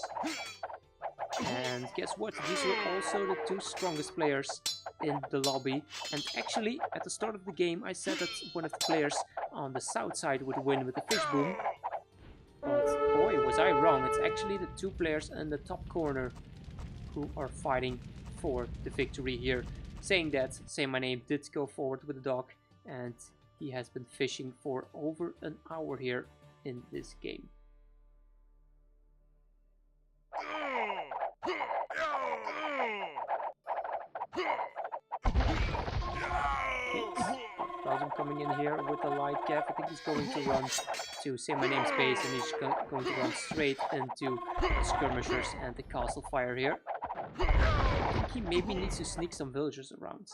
And guess what? These were also the two strongest players in the lobby. And actually, at the start of the game, I said that one of the players on the south side would win with the fish boom. But boy, was I wrong. It's actually the two players in the top corner who are fighting for the victory here. Saying that, Say My Name did go forward with the dog, and he has been fishing for over an hour here in this game. Belgium coming in here with a light cap. I think he's going to run to Say My Name's base, and he's going to run straight into the skirmishers and the castle fire here. I think he maybe needs to sneak some villagers around.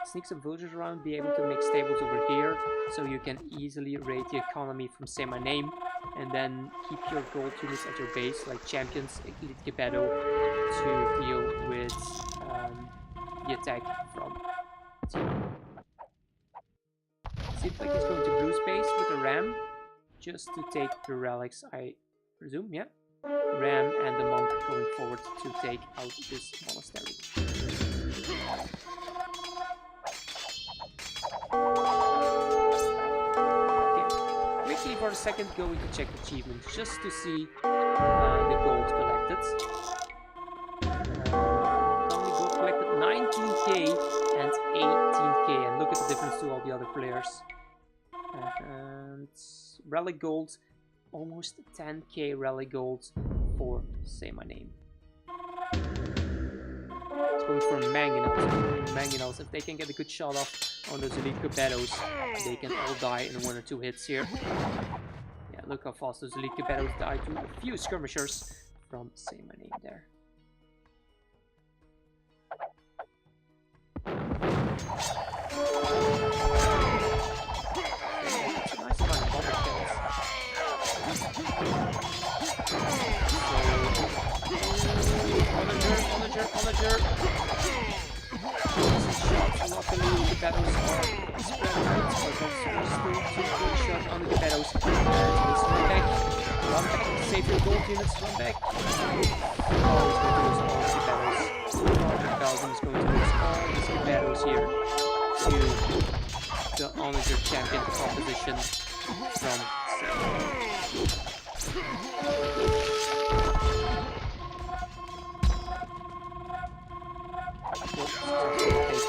Sneak some villagers around, be able to make stables over here, so you can easily raid the economy from Say My Name, and then keep your gold units at your base, like champions, elite Geppetto, to deal with the attack from team. Seems like he's going to blue space with a ram, just to take the relics, I presume, yeah. Ram and the monk going forward to take out this monastery. Okay, quickly for a second going to check achievements just to see the gold collected. Only gold collected 19k and 18k, and look at the difference to all the other players. And relic gold, almost 10k relic gold for Say My Name. It's going for mangonels. If they can get a good shot off on those elite Geppettos, they can all die in 1 or 2 hits here. Yeah, look how fast those elite Geppettos die to a few skirmishers from Say My Name there. Nice amount of bubble kills. Onager. Shots, luckily the Geppettos are spread out, but that's still 2 good shots on the Geppettos. Run back, save your gold units, run back. Oh, he's going to lose all the Geppettos. Project Belgium is going to lose all these Geppettos here to the Onager champion composition from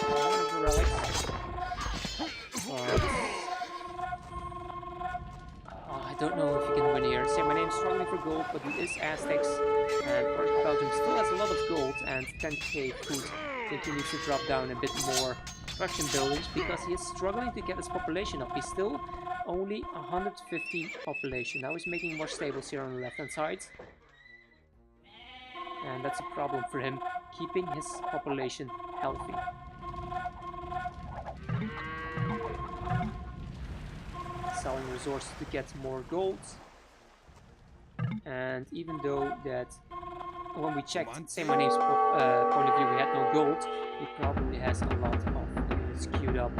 one of the relics. I don't know if he can win here. Say My Name's struggling for gold, but he is Aztecs, and Project Belgium still has a lot of gold and 10k food. I think he needs to drop down a bit more production buildings because he is struggling to get his population up. He's still only 150 population. Now he's making more stables here on the left hand side. And that's a problem for him, keeping his population healthy. Selling resources to get more gold. And even though that when we checked Say My Name's point of view, we had no gold, he probably has a lot of units queued up.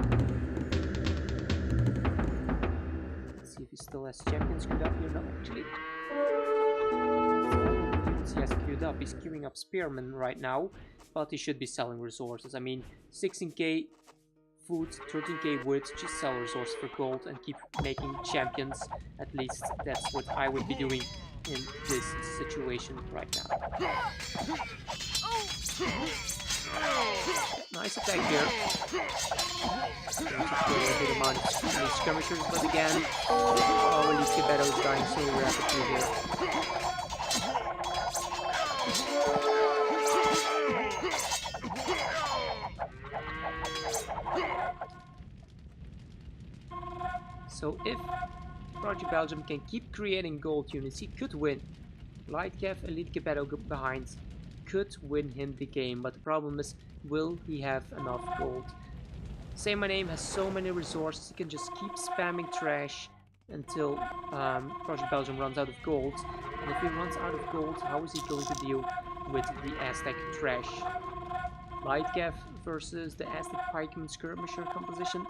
Let's see if he still has champions queued up here. No, actually. So he has queued up. He's queuing up spearmen right now, but he should be selling resources. I mean, 16k food, 13k wood, just sell resources for gold and keep making champions. At least that's what I would be doing in this situation right now. Nice attack here. A good amount of skirmishers, but again, oh, at least Gebetto is dying so rapidly here. So if Project Belgium can keep creating gold units, he could win. Light Cav, Elite Gebetto behind could win him the game, but the problem is, will he have enough gold? Say My Name has so many resources, he can just keep spamming trash until Project Belgium runs out of gold. And if he runs out of gold, how is he going to deal with the Aztec trash? Light Cav versus the Aztec Pikeman Skirmisher composition.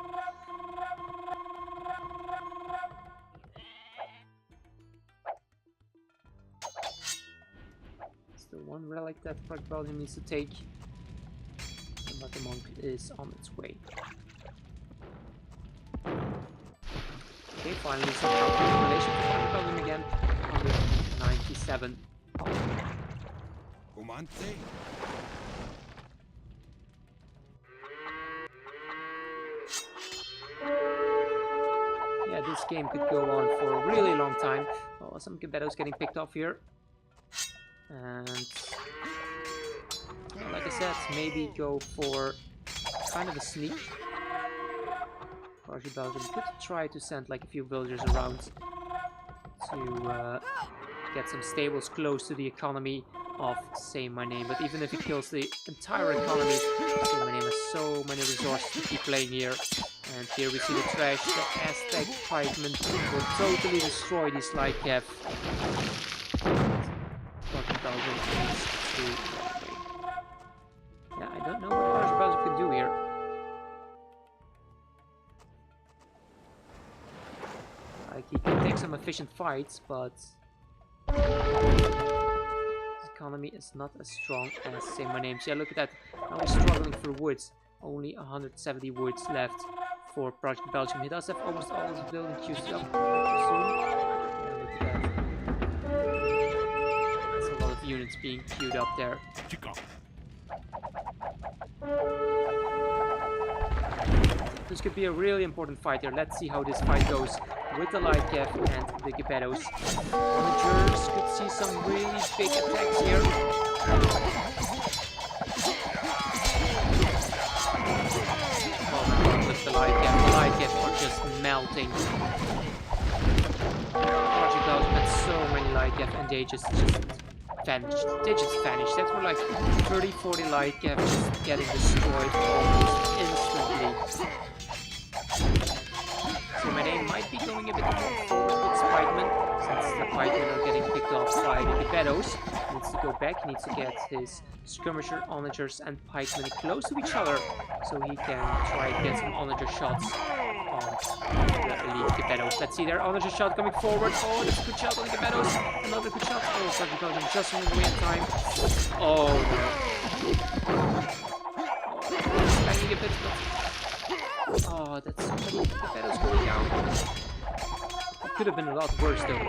Still one relic that Project Belgium needs to take. But the monk is on its way. Okay, finally some relation to Project Belgium again. 197. Comandante? Yeah, this game could go on for a really long time. Oh, some Gebetto's getting picked off here. And like I said, maybe go for kind of a sneak. Project Belgium could try to send like a few villagers around to get some stables close to the economy of Say My Name. But even if he kills the entire economy, Say My Name has so many resources to keep playing here. And here we see the trash. The Aztec pikemen will totally destroy this Light Cav. Project Belgium needs to run away. Yeah, I don't know what Project Belgium can do here. Like, he can take some efficient fights, but his economy is not as strong as Say My Name. So yeah, look at that. Now he's struggling for woods. Only 170 woods left for Project Belgium. He does have almost all his building queues up, I presume. Yeah, look at that. That's a lot of units being queued up there. This could be a really important fight here. Let's see how this fight goes with the Light Cav and the Gebettos. Villagers could see some really big attacks here. Oh my god, look at the Light Cav. The Light Cav are just melting. Project Belgium had so many Light Cav and they just vanished. They just vanished. That's were like 30-40 Light Cav just getting destroyed almost instantly. So my name might be going a bit more forward with Spikeman, since the pikemen are getting picked off by the Gebettos. He needs to go back, he needs to get his skirmisher, onagers and pikemen close to each other, so he can try and get some onager shots on the elite Gebettos. Let's see their onager shot coming forward. Oh, that's a good shot on the Gebettos. Another good shot. Oh, Project Belgium just on the way in time. Oh no. Oh, banging a bit, but oh, that's so many Gebettos going down. It could have been a lot worse though.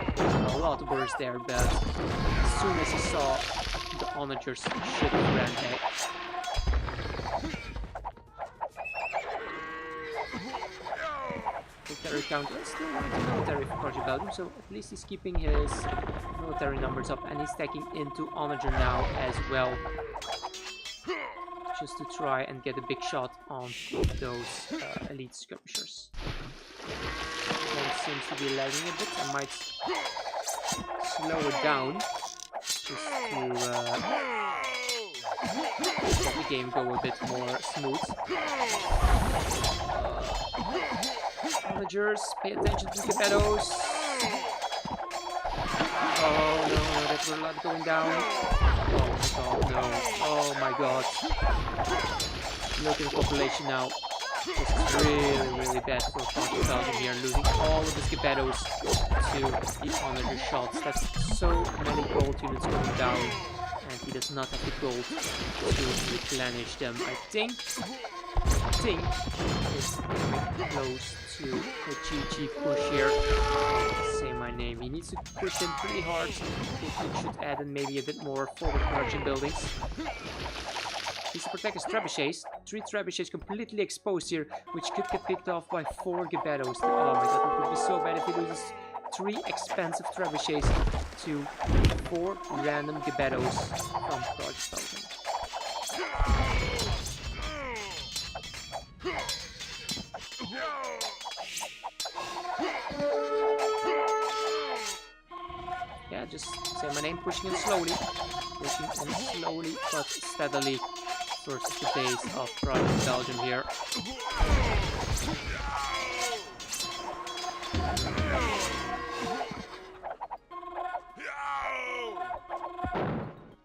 A lot worse there, but as soon as he saw the onagers, he should have ran back. Military count is still one of the military for Project Belgium, so at least he's keeping his military numbers up and he's stacking into onager now as well. Just to try and get a big shot on those elite skirmishers. One seems to be lagging a bit. I might slow it down just to let the game go a bit more smooth. Onagers, pay attention to the Gebettos. Oh no, that's a lot going down. Oh my god, no. Oh my god. Look at the population now. This is really bad for Project Belgium here, losing all of his Geppettos to the onager shots. That's so many gold units going down, and he does not have the gold to replenish them. I think it's coming close to a GG push here. Say my name. He needs to push them pretty hard. He should add in maybe a bit more forward production buildings. He's to protect his trebuchets. 3 trebuchets completely exposed here, which could get picked off by 4 Geppettos. Oh my god, it would be so bad if he loses 3 expensive trebuchets to 4 random Geppettos from Project Belgium. Yeah, just say my name, pushing in slowly. Pushing in slowly but steadily versus the base of Project Belgium here.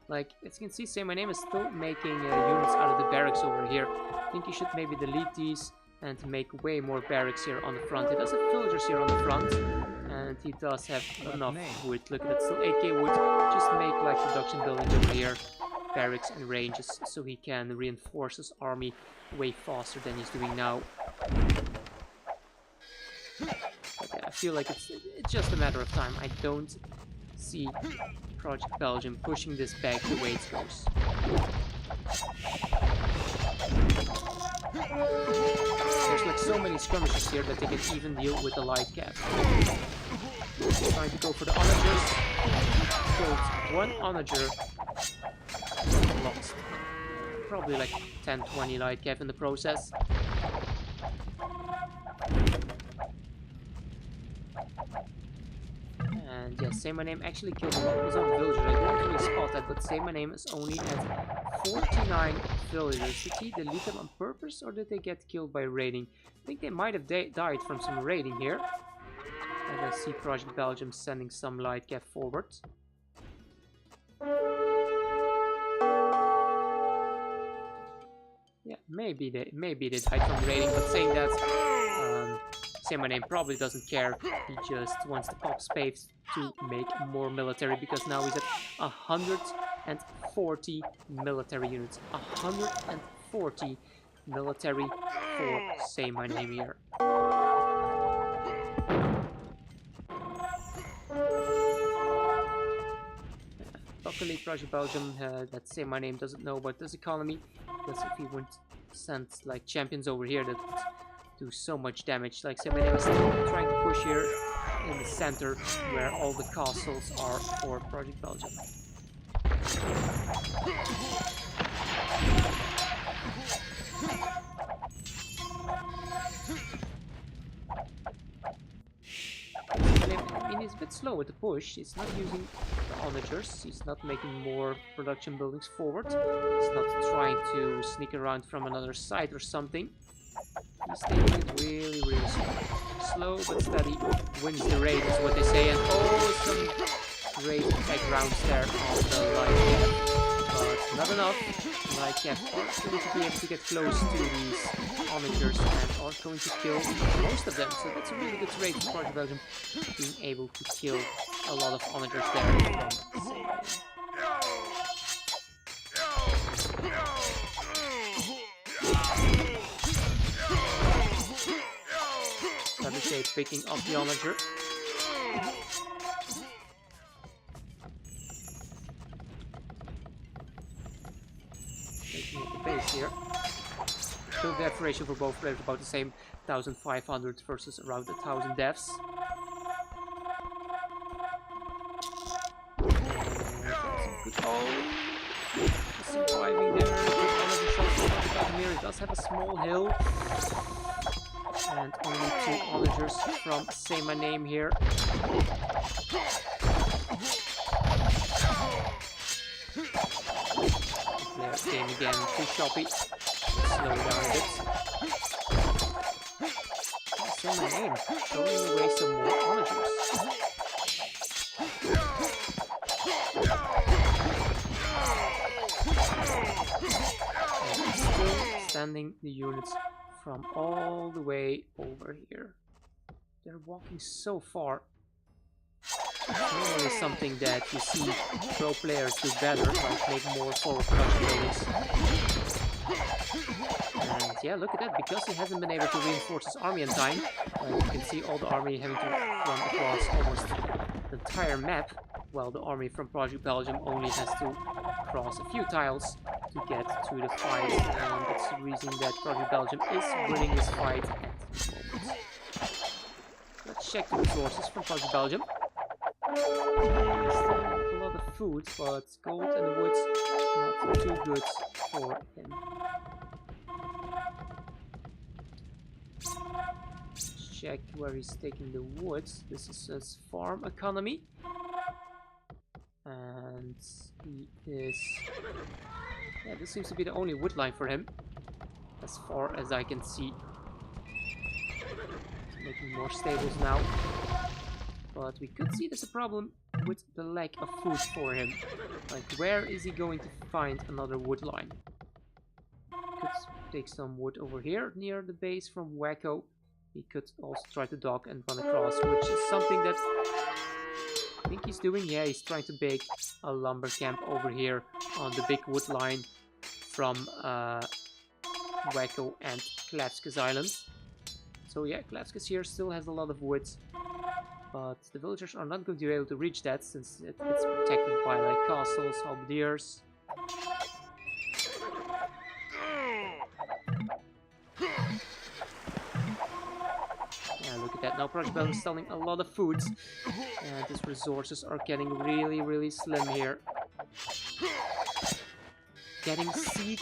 Like, as you can see, say my name is still making units out of the barracks over here. I think you should maybe delete these and make way more barracks here on the front. He does have villagers here on the front, and he does have enough wood. Look at that, still 8k wood. Just make like production buildings over here, barracks and ranges, so he can reinforce his army way faster than he's doing now. But yeah, I feel like it's just a matter of time. I don't see Project Belgium pushing this back the way it goes. There's like so many skirmishes here that they can even deal with the light cap. Trying to go for the onagers. Killed 1 onager. Lost probably like 10-20 light cap in the process. And yes, Say My Name actually killed his own villager. I didn't really spot that, but Say My Name is only at 49 villagers. Did he delete them on purpose, or did they get killed by raiding? I think they might have died from some raiding here. And I see Project Belgium sending some light cap forward. Yeah, maybe they died from raiding, but saying that, Say My Name probably doesn't care. He just wants to pop space to make more military, because now he's at 140 military units. 140 military for Say My Name here. Luckily, Project Belgium, that Say My Name doesn't know about this economy, because if he would send like champions over here that would do so much damage. Like Say My Name is still trying to push here in the center where all the castles are for Project Belgium. I mean, he's a bit slow with the push. He's not using the onagers. He's not making more production buildings forward. He's not trying to sneak around from another side or something. He's taking it really slow but steady. Wins the raid is what they say. And oh, some great backgrounds there on the light cap, but not enough. Light cap are going to be able to get close to these onagers and are going to kill most of them. So that's a really good trade for Project Belgium, being able to kill a lot of onagers there from Trebuchet picking up the onager. Taking at the base here. Still death ratio for both players about the same, 1,500 versus around 1,000 deaths. Oh, surviving there. Good onager shot from Vladimir. It does have a small hill. And only 2 onagers from Say My Name here. Player's game again, too choppy. Slow down a bit. Say My Name, throwing away some more onagers. sending the units from all the way over here. They're walking so far. It's normally something that you see pro players do better, like make more forward production buildings. And yeah, look at that, because he hasn't been able to reinforce his army in time. You can see all the army having to run across almost the entire map, while the army from Project Belgium only has to cross a few tiles to get to the fight. And that's the reason that Project Belgium is winning this fight at the moment. Let's check the resources from Project Belgium. Still a lot of food, but gold and wood not too good for him. Let's check where he's taking the wood. This is his farm economy. And he is... yeah, this seems to be the only wood line for him, as far as I can see. He's making more stables now. But we could see there's a problem with the lack of food for him. Like, where is he going to find another wood line? Could take some wood over here near the base from Wacko. He could also try to dock and run across, which is something that I think he's doing. Yeah, he's trying to bake a lumber camp over here on the big wood line from Wacko and Klavska's island. So yeah, Klavska's here still has a lot of wood. But the villagers are not going to be able to reach that, since it's protected by like castles, halberdiers. Yeah, look at that. Now Project Belgium is selling a lot of food, and his resources are getting really, really slim here. Getting siege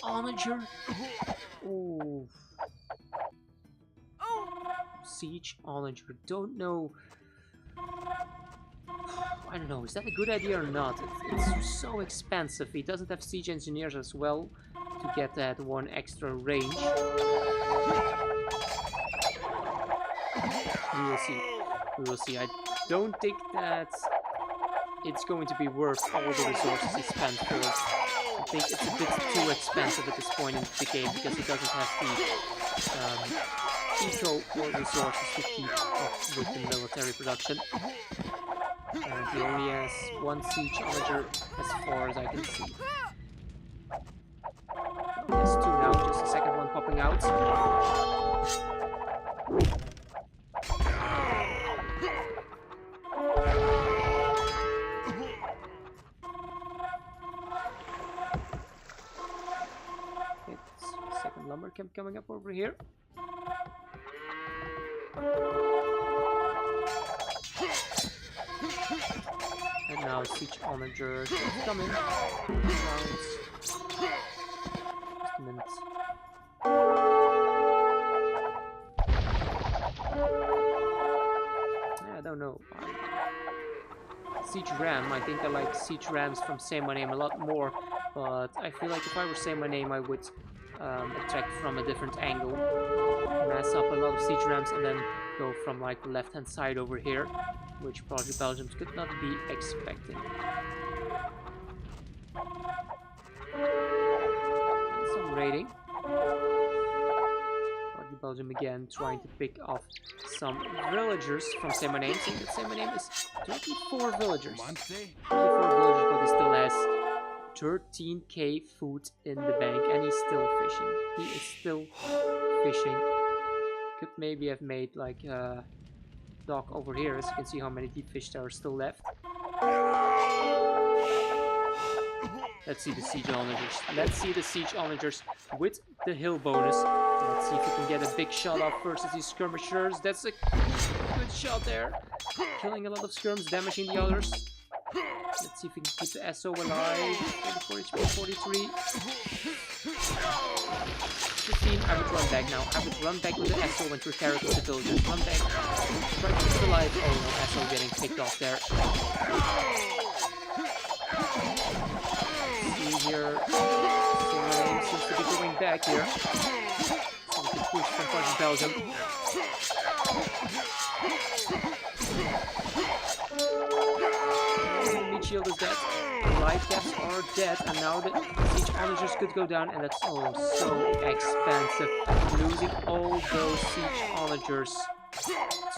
onager. Oh. Siege onager. Don't know. I don't know. Is that a good idea or not? It's so expensive. He doesn't have siege engineers as well to get that one extra range. We will see. We will see. I don't think that it's going to be worth all the resources he spent for it. I think it's a bit too expensive at this point in the game, because he doesn't have the eco or resources to keep up with the military production. And he only has one siege onager as far as I can see. He has two now, just a second one popping out. Second lumber camp coming up over here. And now siege onager coming. Just a minute. Yeah, I don't know. Siege ram. I think I like siege rams from Say My Name a lot more. But I feel like if I were Say My Name, I would attack from a different angle. Mass up a lot of siege rams and then go from like the left hand side over here, which Project Belgium could not be expecting. Some raiding. Project Belgium again trying to pick off some villagers from Say My Name. Saying that Say My Name is 24 villagers. 24 villagers, but he still has 13k food in the bank, and he's still fishing. He is still fishing. Could maybe have made like a dock over here, as you can see how many deep fish there are still left. Let's see the siege onagers. Let's see the siege onagers with the hill bonus. Let's see if we can get a big shot off versus these skirmishers. That's a good shot there. Killing a lot of skirms, damaging the others. Let's see if we can keep the SO alive. 44 HP, 43. 15. I would run back now. I would run back with the SO and prepare it with the villagers. Run back. Try to keep it alive. Oh no, SO getting picked off there. See here. Name seems to be going back here. So we can push from Project Belgium. Meat shield is dead. light caps are dead, and now the siege onagers could go down, and that's oh so expensive. Losing all those siege onagers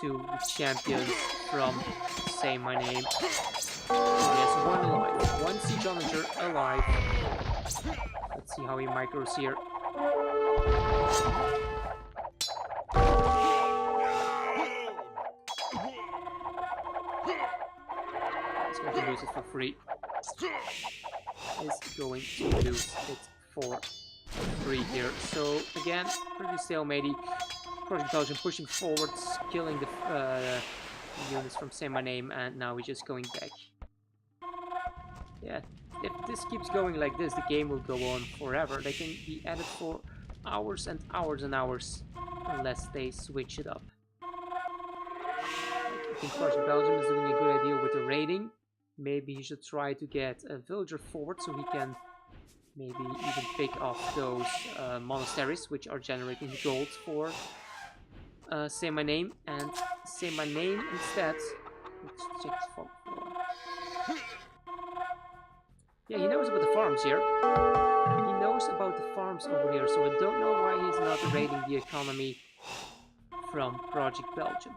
to the champions from Say My Name. He has one alive, one siege onager alive. Let's see how he micros here. He's going to lose it for free. Is going to lose it for free here. So again, pretty stalemate. Project Belgium pushing forwards, killing the units from Say My Name, and now we're just going back. Yeah, if this keeps going like this, the game will go on forever. They can be at it for hours and hours and hours, unless they switch it up. I think Project Belgium is doing a good idea with the raiding. Maybe he should try to get a villager forward so he can maybe even pick off those monasteries which are generating the gold for Say My Name, and Say My Name instead. Let's check for yeah, he knows about the farms here. He knows about the farms over here, so I don't know why he's not raiding the economy from Project Belgium.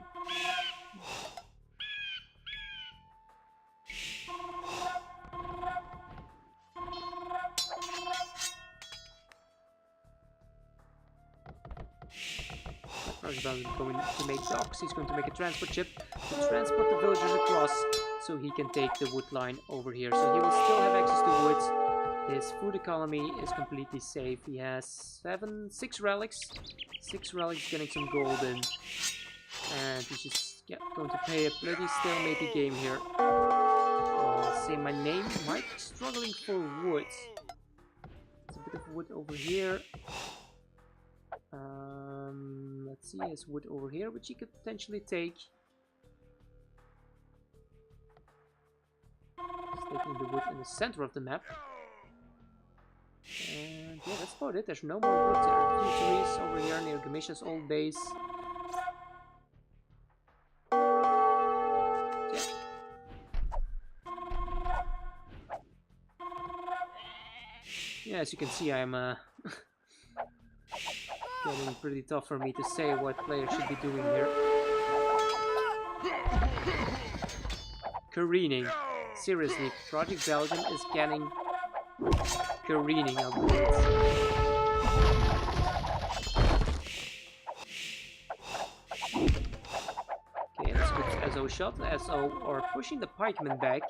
Project Belgium is going to make docks. He's going to make a transport ship to transport the villagers across, so he can take the wood line over here. So he will still have access to wood. His food economy is completely safe. He has 6 relics. 6 relics getting some gold in. And he's just going to play a bloody stalemate game here. Say My Name might be struggling for wood. There's a bit of wood over here. Let's see, there's wood over here, which he could potentially take. He's taking the wood in the center of the map. And yeah, that's about it. There's no more wood there. A few trees over here near Gamisha's old base. Yeah, as you can see, I'm getting pretty tough for me to say what players should be doing here. Careening. Seriously, Project Belgium is getting careening of bullets. Okay, that's a good SO shot. The SO are pushing the pikemen back.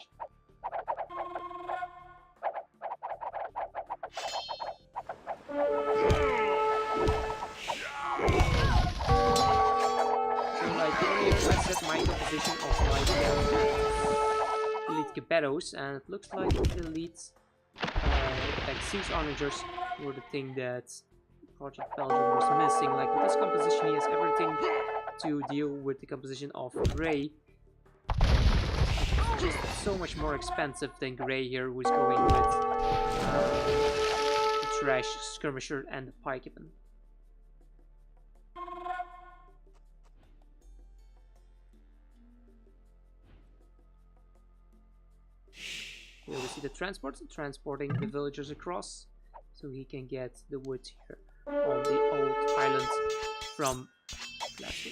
My composition of like elite Geppettos, and it looks like elite like siege onagers were the thing that Project Belgium was missing. Like with this composition, he has everything to deal with the composition of Grey. It's just so much more expensive than Grey here, who's going with the trash skirmisher and the pikeman. Here we see the transports transporting the villagers across, so he can get the wood here on the old island from Glasgow.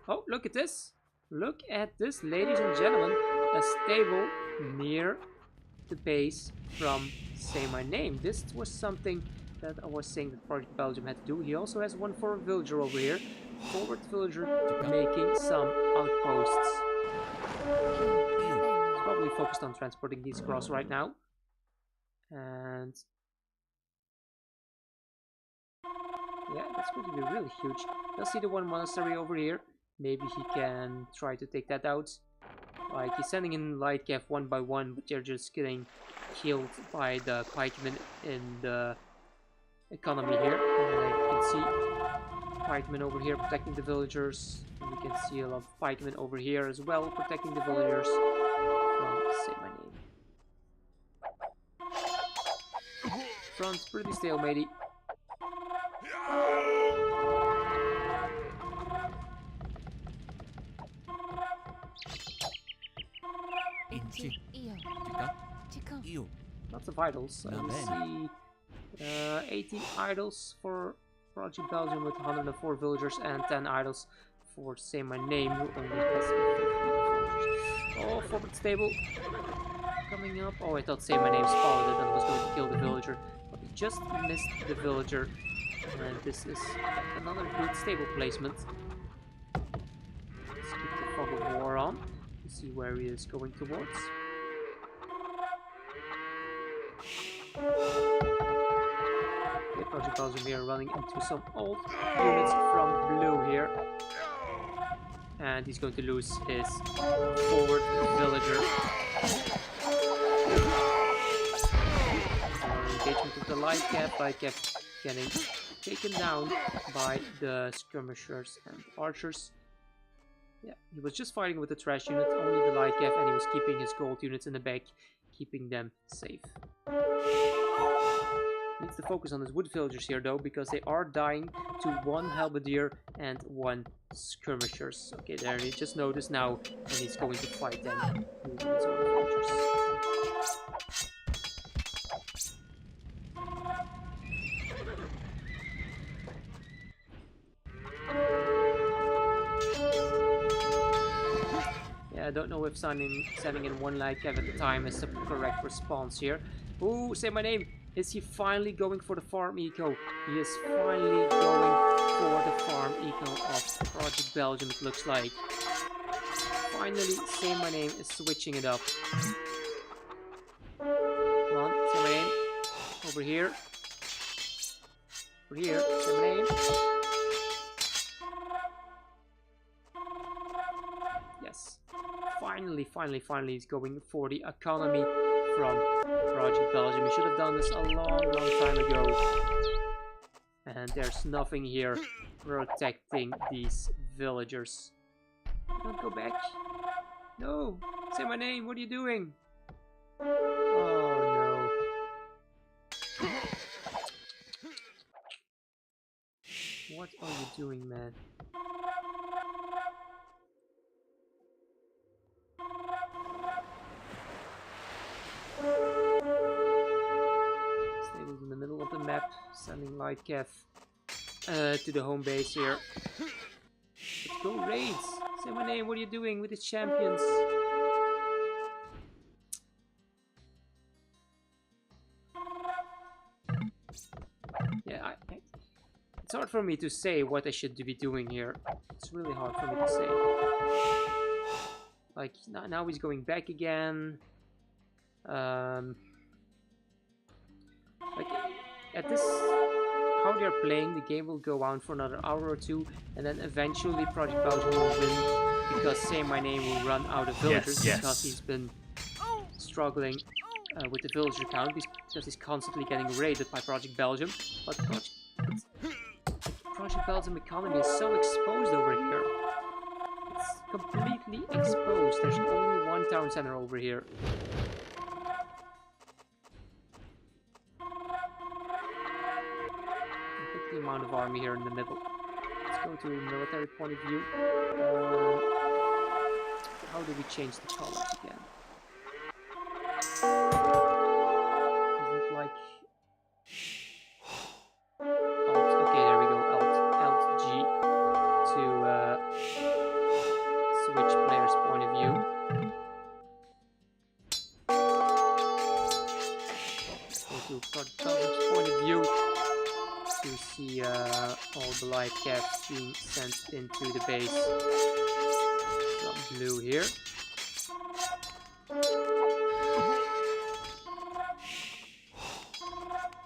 Oh, look at this! Look at this, ladies and gentlemen! A stable near the base from Say My Name. This was something that I was saying that Project Belgium had to do. He also has one for a villager over here. Forward villager making some outposts. He's probably focused on transporting these across right now. And yeah, that's going to be really huge. Let's see the one monastery over here. Maybe he can try to take that out. Like, he's sending in light cav one by one, but they're just getting killed by the pikemen in the economy here. And you can see pikemen over here protecting the villagers. And we can see a lot of pikemen over here as well protecting the villagers from Say My Name. Front pretty stalemate. Inci. Io. Tika. Chico. Io. Lots of idols. Va We bene. see 18 idols for Project Belgium with 104 villagers and 10 idols for Say My Name, who only has 15 villagers. Oh, forward stable coming up. Oh, I thought Say My Name spotted it and was going to kill the villager, but he just missed the villager. And this is another good stable placement. Let's keep the Fog of War on to see where he is going towards. Okay, Project Belgium here running into some old units from blue here. And he's going to lose his forward villager. Engagement with the light cap getting taken down by the skirmishers and archers. Yeah, he was just fighting with the trash unit, only the light cap, and he was keeping his gold units in the back, keeping them safe. Needs to focus on his wood villagers here though, because they are dying to one halberdier and one skirmishers. Okay, there he just noticed now, and he's going to fight them using his own villagers. I don't know if sending in one light cap at the time is the correct response here. Ooh, Say My Name! Is he finally going for the farm eco? He is finally going for the farm eco of Project Belgium, it looks like. Finally, Say My Name is switching it up. Come on, Say My Name. Over here. Over here, Say My Name. Yes. Finally, he's going for the economy from Project Belgium. He should have done this a long time ago. And there's nothing here protecting these villagers. Don't go back. No! Say my name, what are you doing? Oh no. What are you doing, man? Stables in the middle of the map, sending light cav to the home base here. Let's go raids! Say my name, what are you doing with the champions? Yeah, it's hard for me to say what I should be doing here. It's really hard for me to say. Like, now he's going back again. Like, at this, how they're playing, the game will go on for another hour or two, and then eventually Project Belgium will win, because Say My Name will run out of villagers, because he's been struggling with the villager count, because he's constantly getting raided by Project Belgium. But Project Belgium economy is so exposed over here. It's completely exposed. There's only one town center over here. The amount of army here in the middle. Let's go to military point of view. How do we change the colors again? Is it like Alt? Okay, there we go. Alt G to switch player's point of view. Go to Project Belgium's point of view. To see all the light caps being sent into the base from blue here.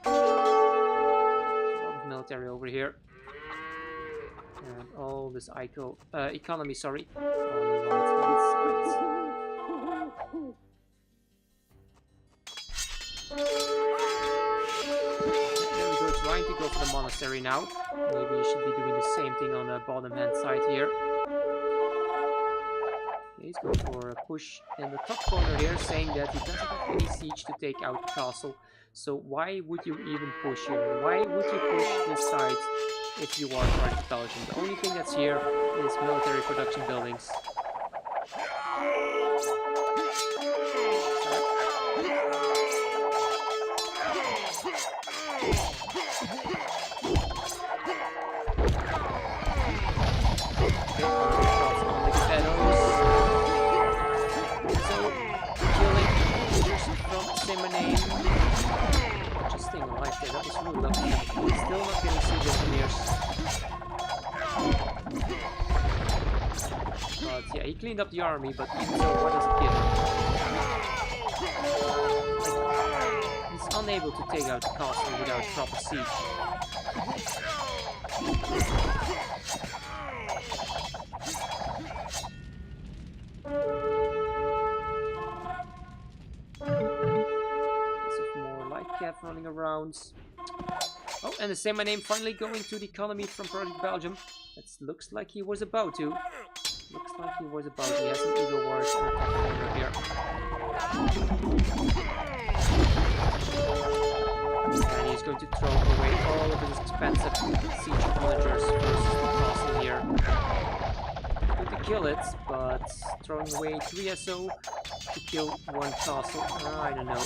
A lot of military over here. And all this economy, sorry, on the right hand side. Trying to go for the monastery now. Maybe you should be doing the same thing on the bottom hand side here. Okay, he's going for a push in the top corner here, saying that he doesn't have any siege to take out the castle. So why would you even push here? Why would you push this side if you are Project Belgium? The only thing that's here is military production buildings. cleaned up the army, but even so, what does it give him? Like, he's unable to take out the castle without proper siege. Lots of more light cav running around. Oh, and the same my name finally going to the economy from Project Belgium. That looks like he was about to. Looks like he was about to. He has an Eagle Wars in the top corner here. And he's going to throw away all of his expensive siege villagers versus the castle here. Going to kill it, but throwing away 3 SO to kill 1 castle. I don't know.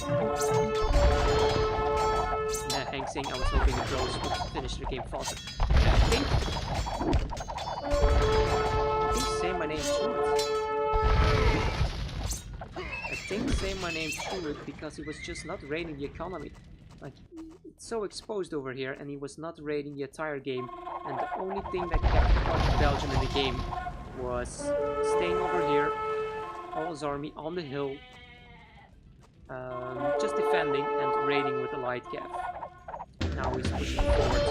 Yeah, Hank saying I was hoping the pros would finish the game faster. I think say my name to it. I think say my name to it because he was just not raiding the economy. Like, it's so exposed over here, and he was not raiding the entire game. And the only thing that kept Belgium in the game was staying over here, all his army on the hill, just defending and raiding with the light cav. Now he's pushing forward.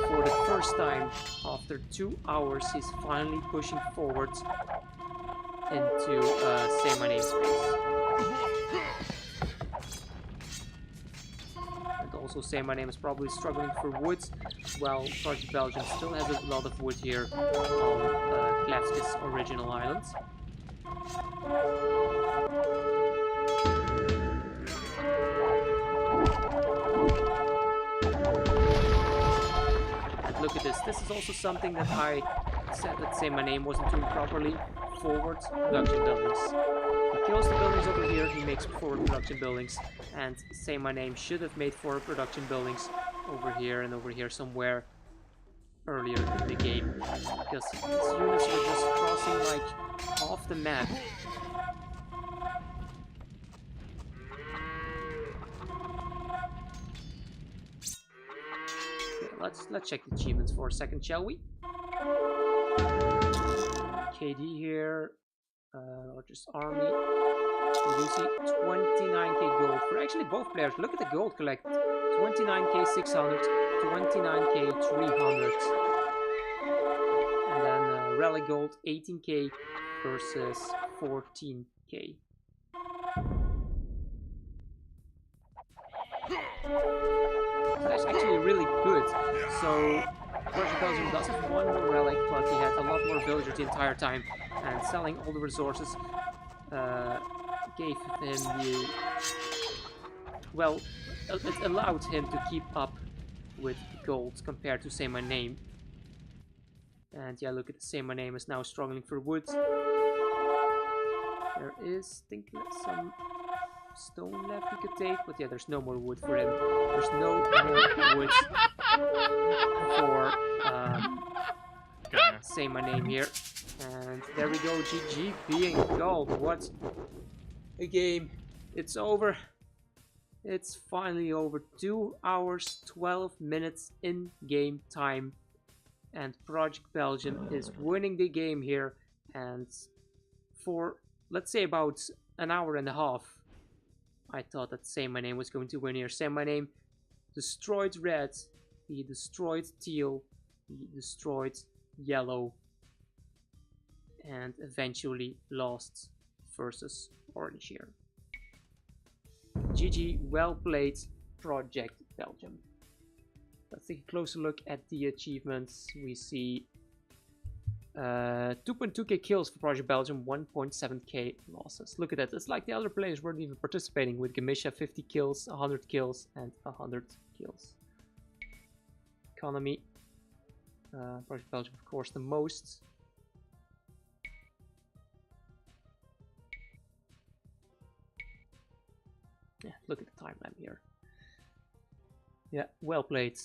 For the first time, after 2 hours, he's finally pushing forward into Say My Name space. And also Say My Name is probably struggling for wood, while Project Belgium still has a lot of wood here on Klevsk's original island. Look at this. This is also something that I said that Say My Name wasn't doing properly. Forward production buildings. He kills the buildings over here, he makes forward production buildings. And Say My Name should have made forward production buildings over here and over here somewhere earlier in the game. Because his units were just crossing like off the map. Let's check the achievements for a second, shall we? KD here, largest army. We do see 29k gold for actually both players. Look at the gold collect: 29k 600, 29k 300, and then rally gold 18k versus 14k. That's actually really good. So Project Belgium does have 1 more relic, but he had a lot more villagers the entire time, and selling all the resources gave him the... well, it allowed him to keep up with gold compared to Say My Name. And yeah, look at the Say My Name is now struggling for wood. There is, I think, some stone left we could take, but yeah, there's no more wood for him. There's no more wood for Say My Name here. And there we go, GG being called. What a game. It's over. It's finally over. 2 hours, 12 minutes in game time. And Project Belgium is winning the game here. And for, let's say, about an hour and a half, I thought that Say My Name was going to win here. Say My Name destroyed red, he destroyed teal, he destroyed yellow, and eventually lost versus orange here. GG, well played, Project Belgium. Let's take a closer look at the achievements. We see 2.2k kills for Project Belgium, 1.7k losses. Look at that. It's like the other players weren't even participating, with Gamisha 50 kills, 100 kills, and 100 kills. Economy. Project Belgium, of course, the most. Yeah, look at the timeline here. Yeah, well played.